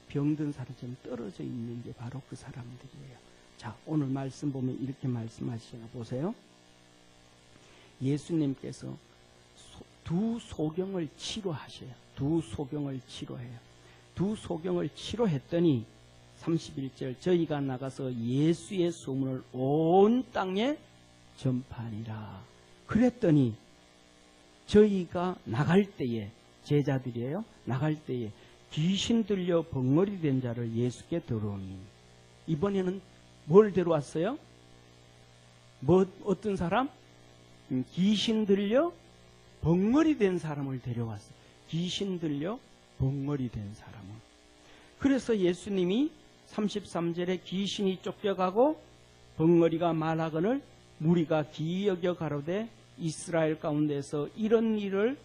병든 사람처럼 떨어져 있는 게 바로 그 사람들이에요. 자, 오늘 말씀 보면 이렇게 말씀하시나 보세요. 예수님께서 두 소경을 치료하셔요. 두 소경을 치료해요. 두 소경을 치료했더니 31절 저희가 나가서 예수의 소문을 온 땅에 전파하니라. 그랬더니 저희가 나갈 때에 제자들이에요. 나갈 때에 귀신 들려 벙어리 된 자를 예수께 들어오니. 이번에는 뭘 데려왔어요? 어떤 사람? 귀신 들려 벙어리 된 사람을 데려왔어요. 귀신 들려 벙어리 된 사람을. 그래서 예수님이 33절에 귀신이 쫓겨가고 벙어리가 말하거늘 무리가 기여겨 가로되 이스라엘 가운데서 이런 일을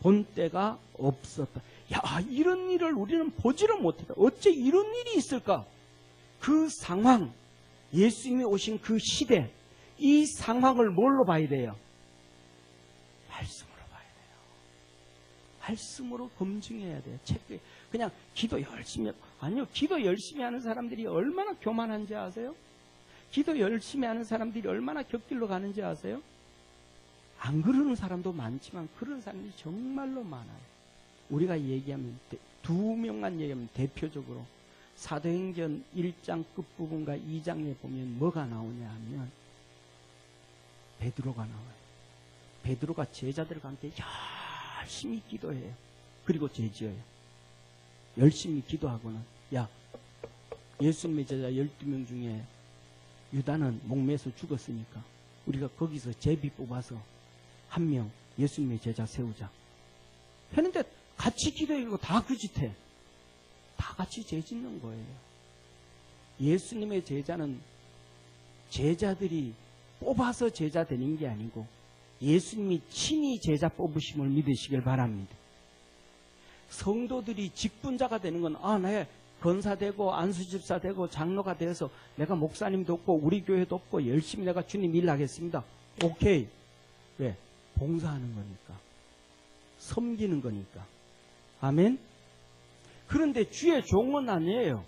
본 때가 없었다. 야, 이런 일을 우리는 보지를 못했다. 어째 이런 일이 있을까? 그 상황, 예수님이 오신 그 시대, 이 상황을 뭘로 봐야 돼요? 말씀으로 봐야 돼요. 말씀으로 검증해야 돼요. 그냥 기도 열심히, 아니요, 기도 열심히 하는 사람들이 얼마나 교만한지 아세요? 기도 열심히 하는 사람들이 얼마나 곁길로 가는지 아세요? 안 그러는 사람도 많지만 그런 사람들이 정말로 많아요. 우리가 얘기하면 두 명만 얘기하면 대표적으로 사도행전 1장 끝부분과 2장에 보면 뭐가 나오냐 하면 베드로가 나와요. 베드로가 제자들과 함께 열심히 기도해요. 그리고 죄지어요. 열심히 기도하고는 야, 예수님의 제자 12명 중에 유다는 목매서 죽었으니까 우리가 거기서 제비 뽑아서 한 명 예수님의 제자 세우자 했는데 같이 기도해고 다 그 짓해. 다 같이 죄 짓는 거예요. 예수님의 제자는 제자들이 뽑아서 제자 되는 게 아니고 예수님이 친히 제자 뽑으심을 믿으시길 바랍니다. 성도들이 직분자가 되는 건 나의 권사 되고 안수집사 되고 장로가 되어서 내가 목사님 돕고 우리 교회 돕고 열심히 내가 주님 일 하겠습니다. 오케이. 왜? 봉사하는 거니까. 섬기는 거니까. 아멘? 그런데 주의 종은 아니에요.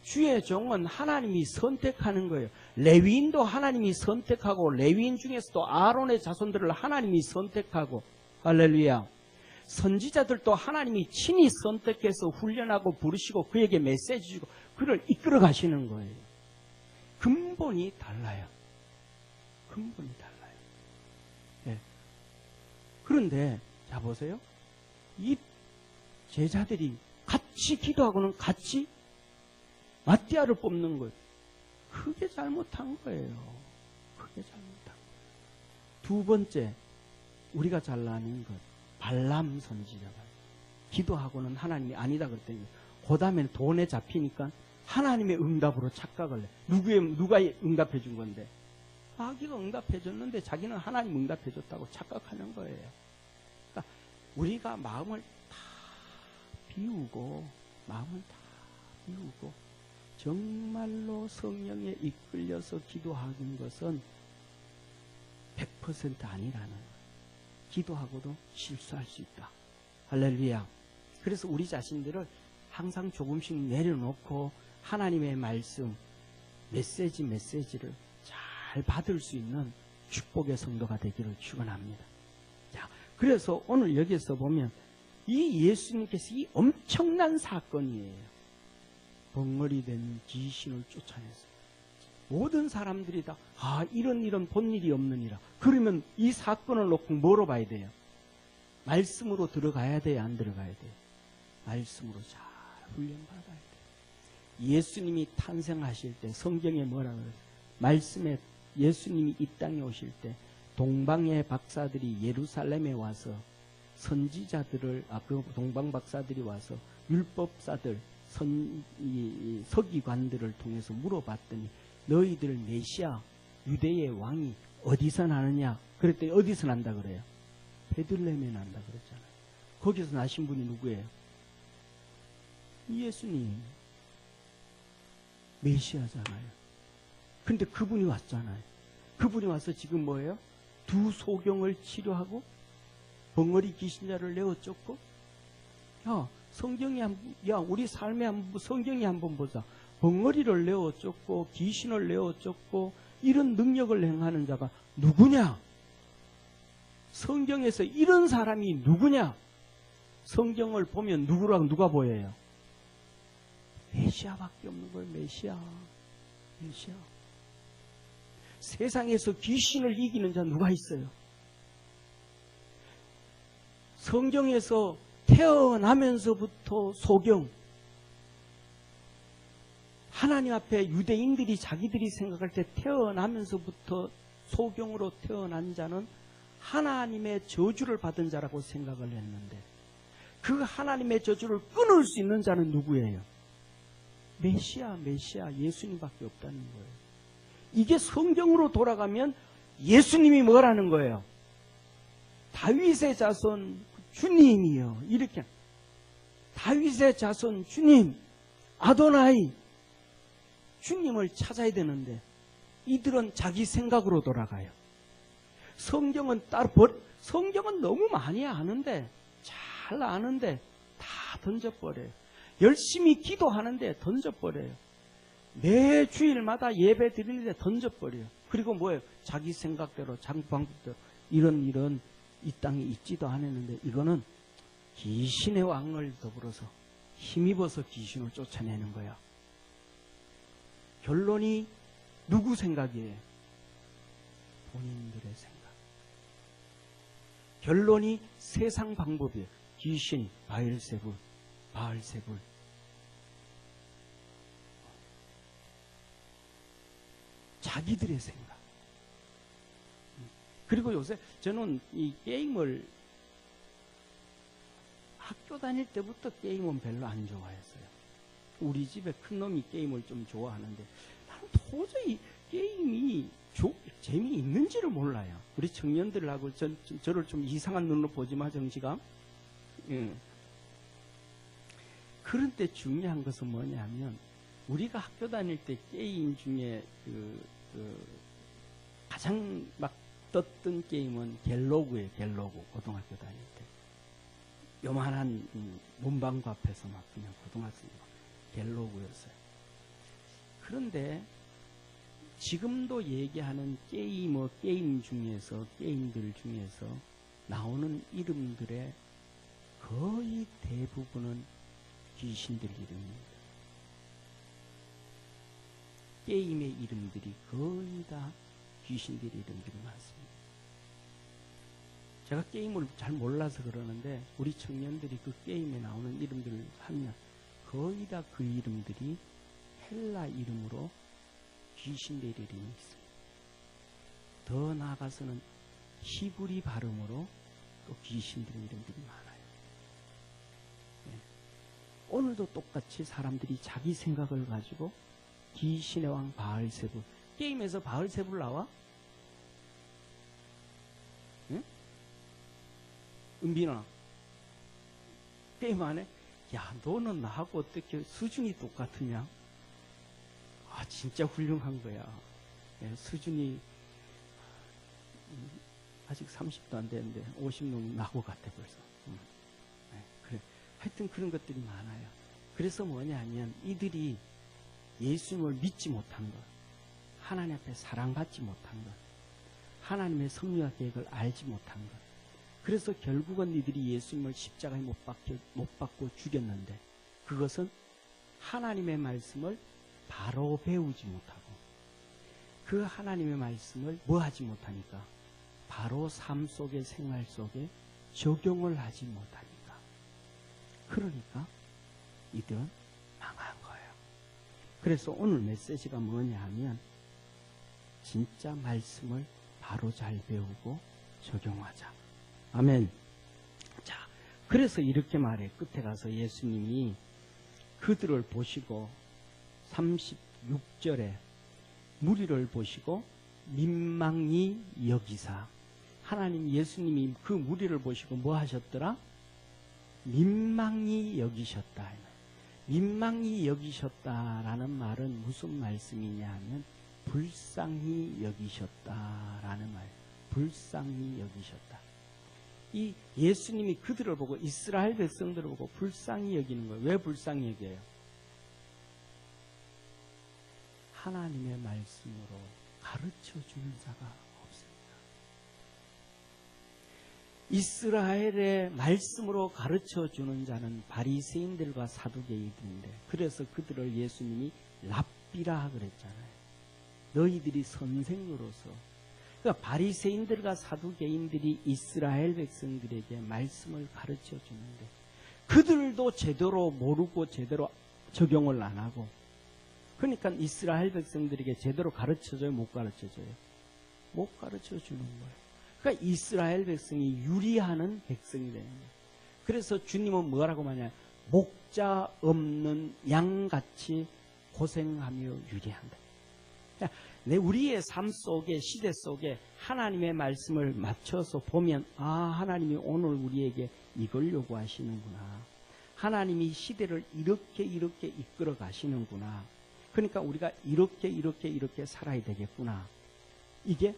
주의 종은 하나님이 선택하는 거예요. 레위인도 하나님이 선택하고 레위인 중에서도 아론의 자손들을 하나님이 선택하고 할렐루야. 선지자들도 하나님이 친히 선택해서 훈련하고 부르시고 그에게 메시지 주고 그를 이끌어 가시는 거예요. 근본이 달라요. 근본이 달라요. 네. 그런데 자 보세요. 이 제자들이 같이 기도하고는 같이 마띠아를 뽑는 거예요. 크게 잘못한 거예요. 크게 잘못한 거예요. 두 번째 우리가 잘 아는 것 발람 선지자가 기도하고는 하나님이 아니다 그랬더니 그 다음에 돈에 잡히니까 하나님의 응답으로 착각을 해. 누가 응답해 준 건데 자기가 응답해 줬는데 자기는 하나님 응답해 줬다고 착각하는 거예요. 그러니까 우리가 마음을 다 비우고 정말로 성령에 이끌려서 기도하는 것은 100% 아니라는 거예요. 기도하고도 실수할 수 있다. 할렐루야. 그래서 우리 자신들을 항상 조금씩 내려놓고 하나님의 말씀, 메시지를 잘 받을 수 있는 축복의 성도가 되기를 축원합니다. 자, 그래서 오늘 여기서 보면 이 예수님께서 이 엄청난 사건이에요. 벙어리 된 귀신을 쫓아냈어요. 모든 사람들이 다 이런 본 일이 없느니라. 그러면 이 사건을 놓고 뭐로 봐야 돼요? 말씀으로 들어가야 돼요? 안 들어가야 돼요? 말씀으로 잘 훈련받아야 돼요. 예수님이 탄생하실 때 성경에 뭐라 그래요? 말씀에 예수님이 이 땅에 오실 때 동방의 박사들이 예루살렘에 와서 선지자들을 그 동방 박사들이 와서 율법사들 서기관들을 통해서 물어봤더니 너희들 메시아 유대의 왕이 어디서 나느냐? 그랬더니 어디서 난다 그래요? 베들레헴에 난다 그랬잖아요. 거기서 나신 분이 누구예요? 예수님. 메시아잖아요. 근데 그분이 왔잖아요. 그분이 와서 지금 뭐예요? 두 소경을 치료하고 벙어리 귀신자를 내어 쫓고 우리 삶의 성경이 한번 보자. 벙어리를 내어 쫓고 귀신을 내어 쫓고 이런 능력을 행하는 자가 누구냐? 성경에서 이런 사람이 누구냐? 성경을 보면 누가 보여요? 메시아밖에 없는 거예요. 메시아. 세상에서 귀신을 이기는 자 누가 있어요? 성경에서 태어나면서부터 소경, 하나님 앞에 유대인들이 자기들이 생각할 때 태어나면서부터 소경으로 태어난 자는 하나님의 저주를 받은 자라고 생각을 했는데 그 하나님의 저주를 끊을 수 있는 자는 누구예요? 메시아 예수님밖에 없다는 거예요. 이게 성경으로 돌아가면 예수님이 뭐라는 거예요? 다윗의 자손 주님이요. 이렇게 다윗의 자손 주님 아도나이 주님을 찾아야 되는데 이들은 자기 생각으로 돌아가요. 성경은 너무 많이 아는데 잘 아는데 다 던져버려요. 열심히 기도하는데 던져버려요. 매 주일마다 예배 드리는데 던져버려요. 그리고 뭐예요? 자기 생각대로 자기 방법대로 이런 이 땅에 있지도 않았는데 이거는 귀신의 왕을 더불어서 힘입어서 귀신을 쫓아내는 거야. 결론이 누구 생각이에요? 본인들의 생각. 결론이 세상 방법이에요. 귀신, 바알세불. 자기들의 생각. 그리고 요새 저는 이 게임을 학교 다닐 때부터 게임은 별로 안 좋아했어요. 우리 집에 큰 놈이 게임을 좀 좋아하는데 나는 도저히 게임이 재미있는지를 몰라요. 우리 청년들하고 저를 좀 이상한 눈으로 보지 마, 정식아. 그런데 중요한 것은 뭐냐면 우리가 학교 다닐 때 게임 중에 가장 막 떴던 게임은 갤로그예요. 갤로그. 고등학교 다닐 때. 요만한 문방구 앞에서 막 그냥 고등학생이 막 갤로그였어요. 그런데 지금도 얘기하는 게임들 중에서 나오는 이름들의 거의 대부분은 귀신들 이름입니다. 게임의 이름들이 거의 다 귀신들 이름들이 많습니다. 제가 게임을 잘 몰라서 그러는데 우리 청년들이 그 게임에 나오는 이름들을 하면 거의 다 그 이름들이 헬라 이름으로 귀신들 이름이 있습니다. 더 나아가서는 히브리 발음으로 또 귀신들 이름들이 많아요. 네. 오늘도 똑같이 사람들이 자기 생각을 가지고 귀신의 왕 바알세불. 게임에서 바알세불 나와? 응? 은빈아, 게임 안 해? 야, 너는 나하고 어떻게 수준이 똑같으냐? 진짜 훌륭한 거야. 수준이 아직 30도 안 되는데 50 넘은 나고 같아 벌써. 네, 그래. 하여튼 그런 것들이 많아요. 그래서 뭐냐면 이들이 예수님을 믿지 못한 것, 하나님 앞에 사랑받지 못한 것, 하나님의 섭리와 계획을 알지 못한 것. 그래서 결국은 이들이 예수님을 십자가에 못 박고 죽였는데 그것은 하나님의 말씀을 바로 배우지 못하고 그 하나님의 말씀을 뭐 하지 못하니까 바로 삶 속에 생활 속에 적용을 하지 못하니까 그러니까 이들은 망한 거예요. 그래서 오늘 메시지가 뭐냐 하면 진짜 말씀을 바로 잘 배우고 적용하자. 아멘. 자, 그래서 이렇게 말해. 끝에 가서 예수님이 그들을 보시고 36절에 무리를 보시고 민망히 여기사 하나님 예수님이 그 무리를 보시고 뭐 하셨더라? 민망히 여기셨다. 민망히 여기셨다라는 말은 무슨 말씀이냐 하면 불쌍히 여기셨다라는 말. 불쌍히 여기셨다. 이 예수님이 그들을 보고 이스라엘 백성들을 보고 불쌍히 여기는 거예요. 왜 불쌍히 여겨요? 하나님의 말씀으로 가르쳐주는 자가 없습니다. 이스라엘의 말씀으로 가르쳐주는 자는 바리새인들과 사두개인들인데 그래서 그들을 예수님이 랍비라 그랬잖아요. 너희들이 선생으로서 그러니까 바리새인들과 사두개인들이 이스라엘 백성들에게 말씀을 가르쳐 주는데 그들도 제대로 모르고 제대로 적용을 안 하고 그러니까 이스라엘 백성들에게 제대로 가르쳐줘요? 못 가르쳐줘요? 못 가르쳐주는 거예요. 그러니까 이스라엘 백성이 유리하는 백성이 되는 거예요. 그래서 주님은 뭐라고 말하냐? 목자 없는 양같이 고생하며 유리한다. 우리의 삶 속에 시대 속에 하나님의 말씀을 맞춰서 보면 하나님이 오늘 우리에게 이걸 요구하시는구나. 하나님이 시대를 이렇게 이끌어 가시는구나. 그러니까 우리가 이렇게 살아야 되겠구나. 이게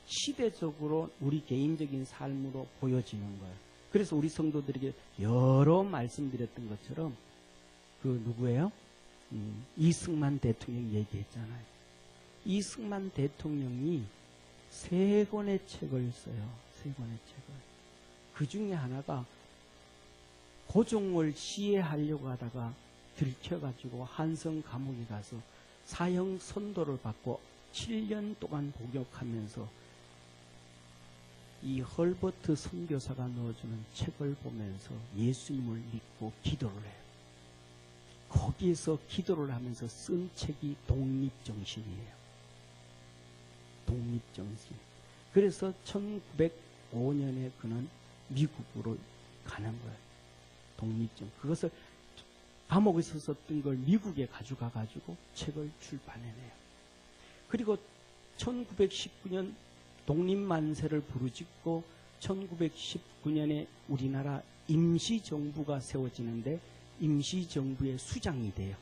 시대적으로 우리 개인적인 삶으로 보여지는 거예요. 그래서 우리 성도들에게 여러 말씀드렸던 것처럼 그 누구예요? 이승만 대통령 얘기했잖아요. 이승만 대통령이 3권의 책을 써요. 3권의 책을. 그 중에 하나가 고종을 시해하려고 하다가 들켜가지고 한성 감옥에 가서 사형 선고를 받고 7년 동안 복역하면서 이 헐버트 선교사가 넣어주는 책을 보면서 예수님을 믿고 기도를 해요. 거기에서 기도를 하면서 쓴 책이 독립정신이에요. 독립정신. 그래서 1905년에 그는 미국으로 가는 거예요. 독립정. 그것을 감옥에서 썼던 걸 미국에 가져가가지고 책을 출판해내요. 그리고 1919년 독립만세를 부르짖고 1919년에 우리나라 임시정부가 세워지는데 임시정부의 수장이 돼요.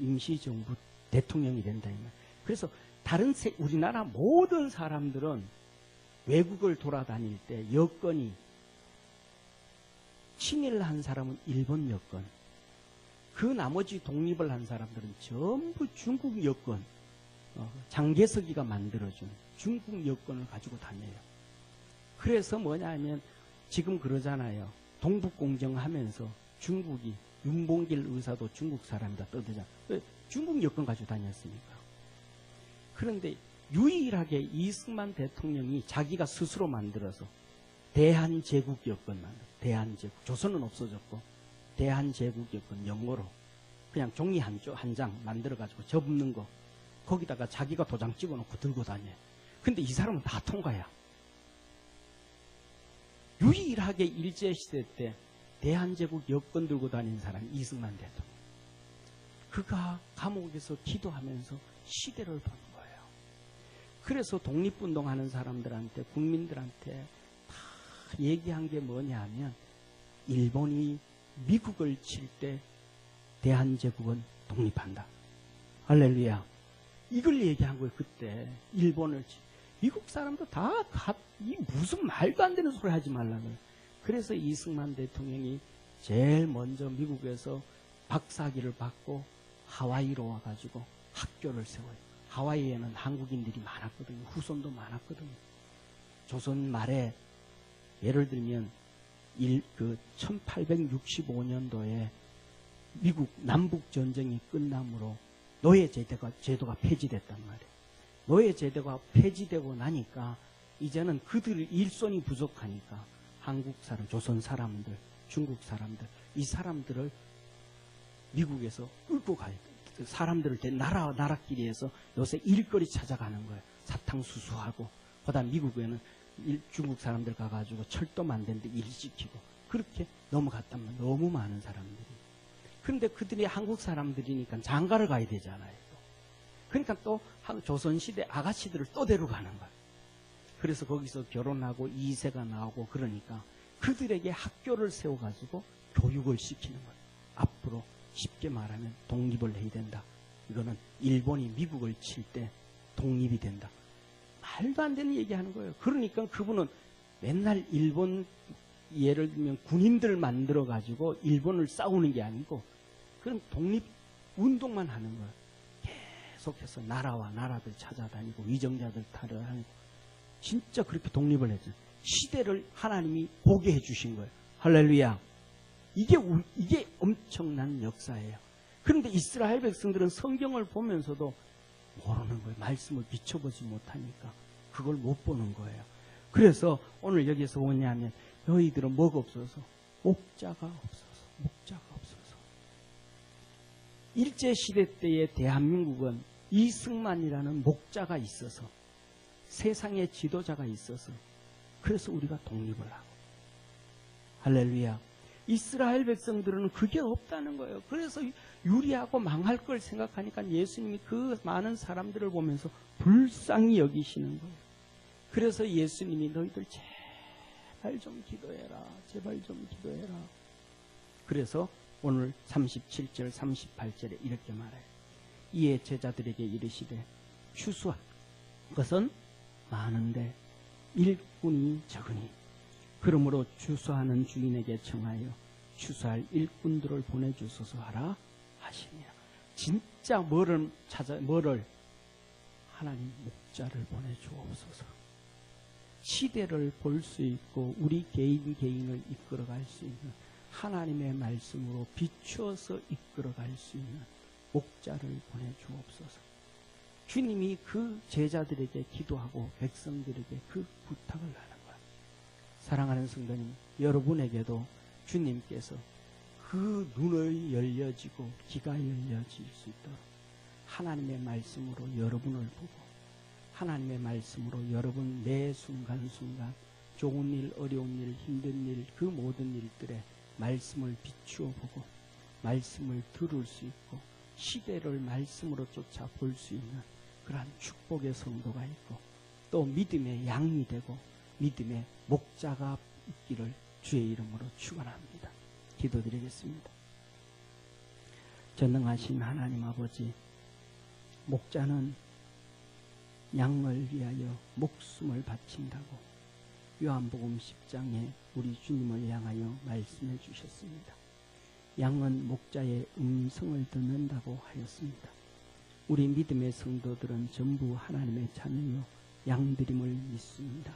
임시정부 대통령이 된다. 그래서 우리나라 모든 사람들은 외국을 돌아다닐 때 여권이 친일을 한 사람은 일본 여권, 그 나머지 독립을 한 사람들은 전부 중국 여권, 장개석이가 만들어준 중국 여권을 가지고 다녀요. 그래서 뭐냐 하면 지금 그러잖아요. 동북공정 하면서 중국이 윤봉길 의사도 중국 사람이다 떠들잖아. 왜 중국 여권 가지고 다녔습니까? 그런데 유일하게 이승만 대통령이 자기가 스스로 만들어서 대한제국 여권 만들어. 대한제국. 조선은 없어졌고 대한제국 여권 영어로 그냥 종이 한 장 만들어가지고 접는 거 거기다가 자기가 도장 찍어놓고 들고 다녀요. 근데 이 사람은 다 통과야. 유일하게 일제시대 때 대한제국 여권 들고 다니는 사람이 이승만 대통령. 그가 감옥에서 기도하면서 시대를 보는 거예요. 그래서 독립운동하는 사람들한테 국민들한테 다 얘기한 게 뭐냐 하면 일본이 미국을 칠 때 대한제국은 독립한다. 할렐루야. 이걸 얘기한 거예요. 그때 일본을 미국 사람도 이 무슨 말도 안 되는 소리 하지 말라고요. 그래서 이승만 대통령이 제일 먼저 미국에서 박사학위를 받고 하와이로 와가지고 학교를 세워요. 하와이에는 한국인들이 많았거든요. 후손도 많았거든요. 조선 말에 예를 들면 1865년도에 미국 남북 전쟁이 끝남으로 노예 제도가 폐지됐단 말이에요. 노예 제도가 폐지되고 나니까 이제는 그들 일손이 부족하니까 한국 사람, 조선 사람들, 중국 사람들, 이 사람들을 미국에서 끌고 가요. 사람들을 나라끼리 해서 요새 일거리 찾아가는 거예요. 사탕수수하고, 그 다음 미국에는 중국 사람들 가가지고 철도 만드는데 일 시키고, 그렇게 넘어갔단 말이에요. 너무 많은 사람들이. 그런데 그들이 한국 사람들이니까 장가를 가야 되잖아요. 그러니까 또 조선시대 아가씨들을 또 데려가는 거예요. 그래서 거기서 결혼하고 2세가 나오고 그러니까 그들에게 학교를 세워가지고 교육을 시키는 거예요. 앞으로 쉽게 말하면 독립을 해야 된다. 이거는 일본이 미국을 칠 때 독립이 된다. 말도 안 되는 얘기하는 거예요. 그러니까 그분은 맨날 일본 예를 들면 군인들 만들어가지고 일본을 싸우는 게 아니고 그런 독립 운동만 하는 거예요. 계속해서 나라와 나라들 찾아다니고 위정자들 타령하고 진짜 그렇게 독립을 했죠. 시대를 하나님이 보게 해주신 거예요. 할렐루야. 이게 엄청난 역사예요. 그런데 이스라엘 백성들은 성경을 보면서도 모르는 거예요. 말씀을 비춰보지 못하니까 그걸 못 보는 거예요. 그래서 오늘 여기서 뭐냐면 너희들은 뭐가 없어서? 목자가 없어서. 일제시대 때의 대한민국은 이승만이라는 목자가 있어서 세상의 지도자가 있어서 그래서 우리가 독립을 하고 할렐루야. 이스라엘 백성들은 그게 없다는 거예요. 그래서 유리하고 망할 걸 생각하니까 예수님이 그 많은 사람들을 보면서 불쌍히 여기시는 거예요. 그래서 예수님이 너희들 제발 좀 기도해라. 제발 좀 기도해라. 그래서 오늘 37절 38절에 이렇게 말해요. 이에 제자들에게 이르시되 추수한 것은 많은데 일꾼이 적으니 그러므로 추수하는 주인에게 청하여 추수할 일꾼들을 보내주소서 하라 하시니라. 진짜 뭐를 하나님 목자를 보내주옵소서. 시대를 볼 수 있고 우리 개인을 이끌어갈 수 있는 하나님의 말씀으로 비추어서 이끌어갈 수 있는 목자를 보내주옵소서. 주님이 그 제자들에게 기도하고 백성들에게 그 부탁을 하는 거예요. 사랑하는 성도님, 여러분에게도 주님께서 그 눈이 열려지고 귀가 열려질 수 있도록 하나님의 말씀으로 여러분을 보고 하나님의 말씀으로 여러분 매 순간순간 좋은 일, 어려운 일, 힘든 일, 그 모든 일들에 말씀을 비추어 보고 말씀을 들을 수 있고 시대를 말씀으로 쫓아 볼 수 있는 그러한 축복의 성도가 있고 또 믿음의 양이 되고 믿음의 목자가 있기를 주의 이름으로 축원합니다. 기도드리겠습니다. 전능하신 하나님 아버지, 목자는 양을 위하여 목숨을 바친다고 요한복음 10장에 우리 주님을 향하여 말씀해 주셨습니다. 양은 목자의 음성을 듣는다고 하였습니다. 우리 믿음의 성도들은 전부 하나님의 자녀요 양들임을 믿습니다.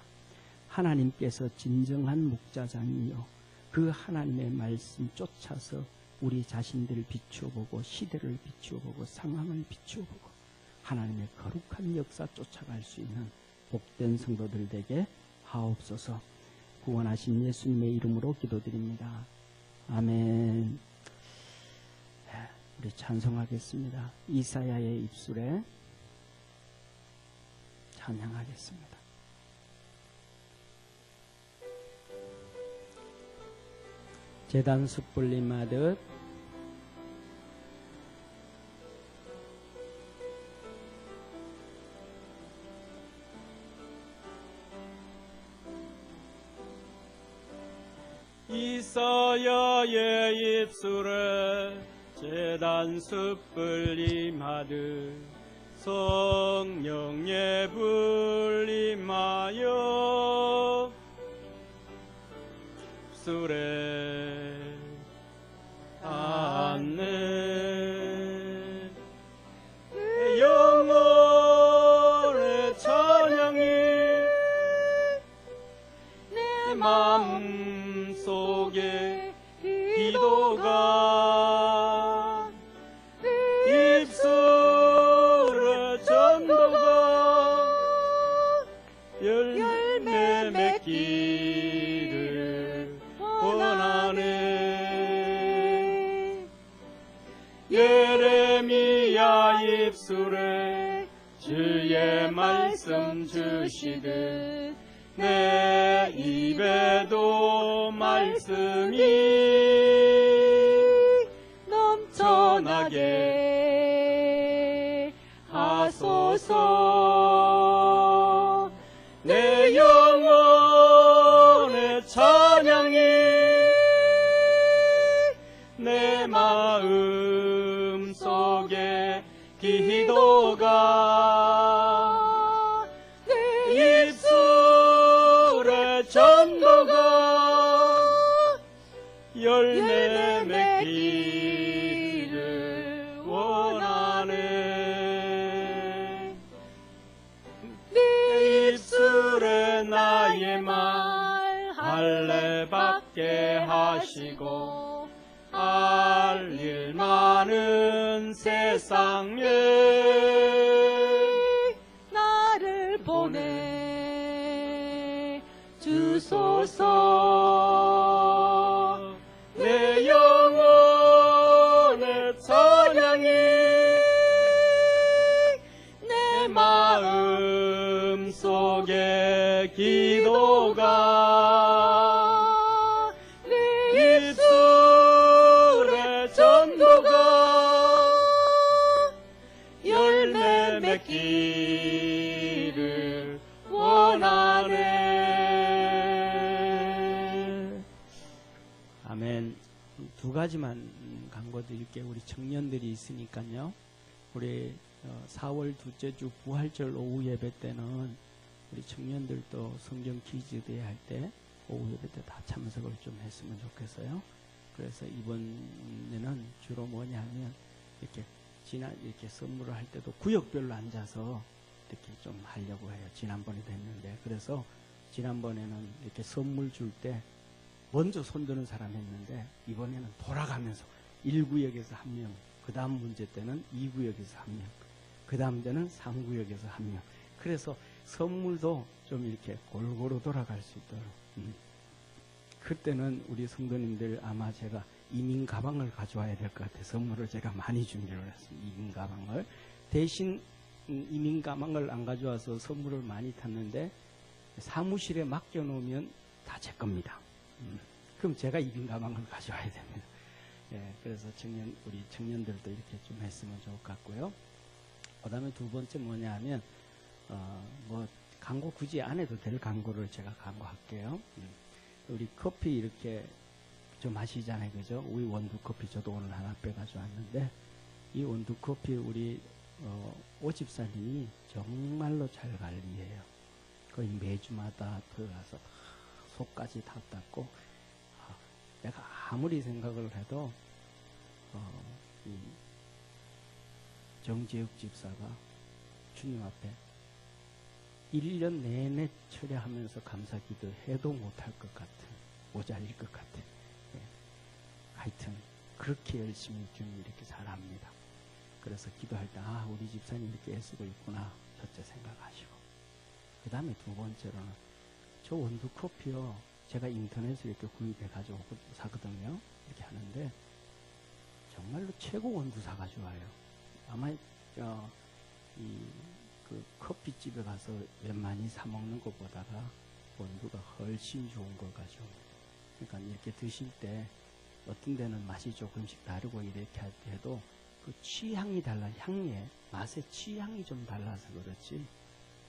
하나님께서 진정한 목자장이요 그 하나님의 말씀 쫓아서 우리 자신들을 비추어보고 시대를 비추어보고 상황을 비추어보고 하나님의 거룩한 역사 쫓아갈 수 있는 복된 성도들 되게 하옵소서. 구원하신 예수님의 이름으로 기도드립니다. 아멘. 우리 찬송하겠습니다. 이사야의 입술에 찬양하겠습니다. 제단 숯불림 하듯 이사야의 입술에 제단 숯불림 하듯 성령의 불임하여 술에 닿네. 내 영혼의 찬양이 내 마음 속에 기도가 입술의 전도가 열매 맺기를 원하네. 예레미야 입술에 주의 말씀 주시듯 내 입에도 말씀이 넘쳐나게 하소서. 내 영혼의 찬양이 내 마음 속에 기도가 내 입술의 전도가 열매 맺기를 원하네. 내 입술에 나의 말 할례 받게 하시고 할 일 많은 세상에 나를 보내 주소서. 내 영혼의 찬양이 내 마음 속에 기도가 내 입술의 전도가 열매 맺기를 원하네. 아멘. 두 가지만 강고 드릴게요. 우리 청년들이 있으니까요. 우리 4월 둘째 주 부활절 오후 예배 때는 우리 청년들도 성경 퀴즈 대회 할 때 오후 예배 때 다 참석을 좀 했으면 좋겠어요. 그래서 이번에는 주로 뭐냐 하면 이렇게 이렇게 선물을 할 때도 구역별로 앉아서 이렇게 좀 하려고 해요. 지난번에도 했는데. 그래서 지난번에는 이렇게 선물 줄 때 먼저 손드는 사람 했는데 이번에는 돌아가면서 1구역에서 한 명, 그 다음 문제 때는 2구역에서 한 명, 그 다음 때는 3구역에서 한 명. 그래서 선물도 좀 이렇게 골고루 돌아갈 수 있도록. 그때는 우리 성도님들 아마 제가 이민 가방을 가져와야 될 것 같아요. 선물을 제가 많이 준비를 했습니다. 이민 가방을. 대신 이민 가방을 안 가져와서 선물을 많이 탔는데 사무실에 맡겨놓으면 다 제 겁니다. 그럼 제가 이민 가방을 가져와야 됩니다. 예, 그래서 우리 청년들도 이렇게 좀 했으면 좋을 것 같고요. 그 다음에 두 번째 뭐냐 하면, 뭐, 광고 굳이 안 해도 될 광고를 제가 광고할게요. 우리 커피 이렇게 좀 마시잖아요. 그죠? 우리 원두 커피 저도 오늘 하나 빼가지고 왔는데, 이 원두 커피 우리, 오집사님이 정말로 잘 관리해요. 거의 매주마다 들어가서 속까지 다 닦고, 내가 아무리 생각을 해도, 이 정재욱 집사가 주님 앞에 1년 내내 철야하면서 감사기도 해도 못할 것 같은, 모자릴 것 같은. 예. 하여튼, 그렇게 열심히 주님 이렇게 잘합니다. 그래서 기도할 때, 우리 집사님 이렇게 애쓰고 있구나. 첫째 생각하시고. 그 다음에 두 번째로는, 저 원두 커피요. 제가 인터넷에 이렇게 구입해가지고 사거든요. 이렇게 하는데, 정말로 최고 원두 사가지고 와요. 아마, 그 커피집에 가서 웬만히 사먹는 것보다가 원두가 훨씬 좋은 걸 가지고. 그러니까 이렇게 드실 때, 어떤 데는 맛이 조금씩 다르고 이렇게 해도, 그 취향이 달라, 맛의 취향이 좀 달라서 그렇지,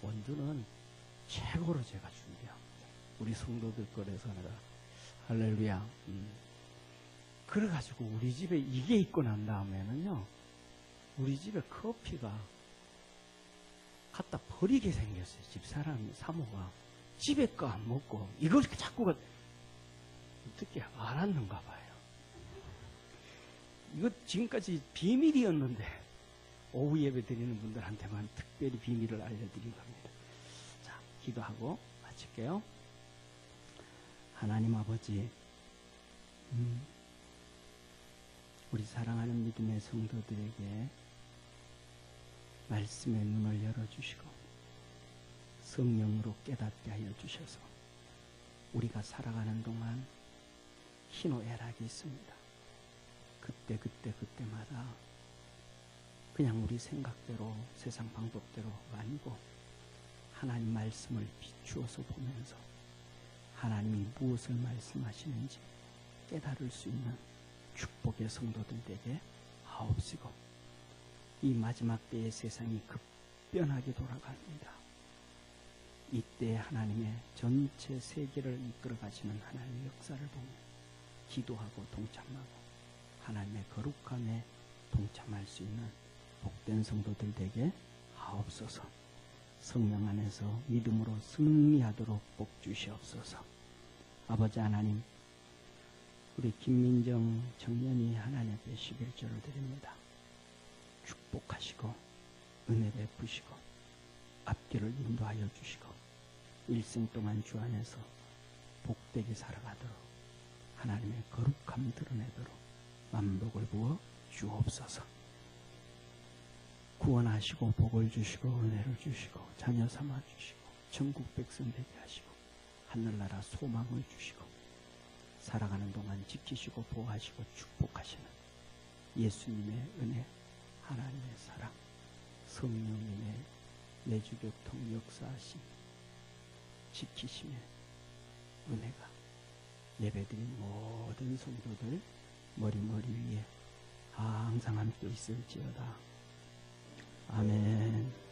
원두는 최고로 제가 준비합니다. 우리 성도들 거라서 내가 할렐루야. 그래가지고 우리 집에 이게 있고 난 다음에는요, 우리 집에 커피가 갖다 버리게 생겼어요. 집사람 사모가 집에 거 안 먹고 이걸 자꾸가 어떻게 알았는가 봐요. 이거 지금까지 비밀이었는데 오후 예배 드리는 분들한테만 특별히 비밀을 알려드린 겁니다. 자, 기도하고 마칠게요. 하나님 아버지, 우리 사랑하는 믿음의 성도들에게 말씀의 눈을 열어주시고 성령으로 깨닫게 하여 주셔서 우리가 살아가는 동안 희노애락이 있습니다. 그때마다 그냥 우리 생각대로 세상 방법대로가 아니고 하나님 말씀을 비추어서 보면서 하나님이 무엇을 말씀하시는지 깨달을 수 있는 축복의 성도들 되게 하옵시고, 이 마지막 때의 세상이 급변하게 돌아갑니다. 이때 하나님의 전체 세계를 이끌어 가시는 하나님의 역사를 보며 기도하고 동참하고 하나님의 거룩함에 동참할 수 있는 복된 성도들 되게 하옵소서. 성령 안에서 믿음으로 승리하도록 복 주시옵소서. 아버지 하나님, 우리 김민정 청년이 하나님 앞에 11절을 드립니다. 축복하시고 은혜 베푸시고 앞길을 인도하여 주시고 일생 동안 주 안에서 복되게 살아가도록 하나님의 거룩함 드러내도록 만복을 부어 주옵소서. 구원하시고 복을 주시고 은혜를 주시고 자녀 삼아 주시고 전국 백성 되게 하시고 하늘나라 소망을 주시고 살아가는 동안 지키시고 보호하시고 축복하시는 예수님의 은혜, 하나님의 사랑, 성령님의 내주교통 역사하심, 지키심의 은혜가 예배드린 모든 성도들 머리 위에 항상 함께 있을지어다. 아멘.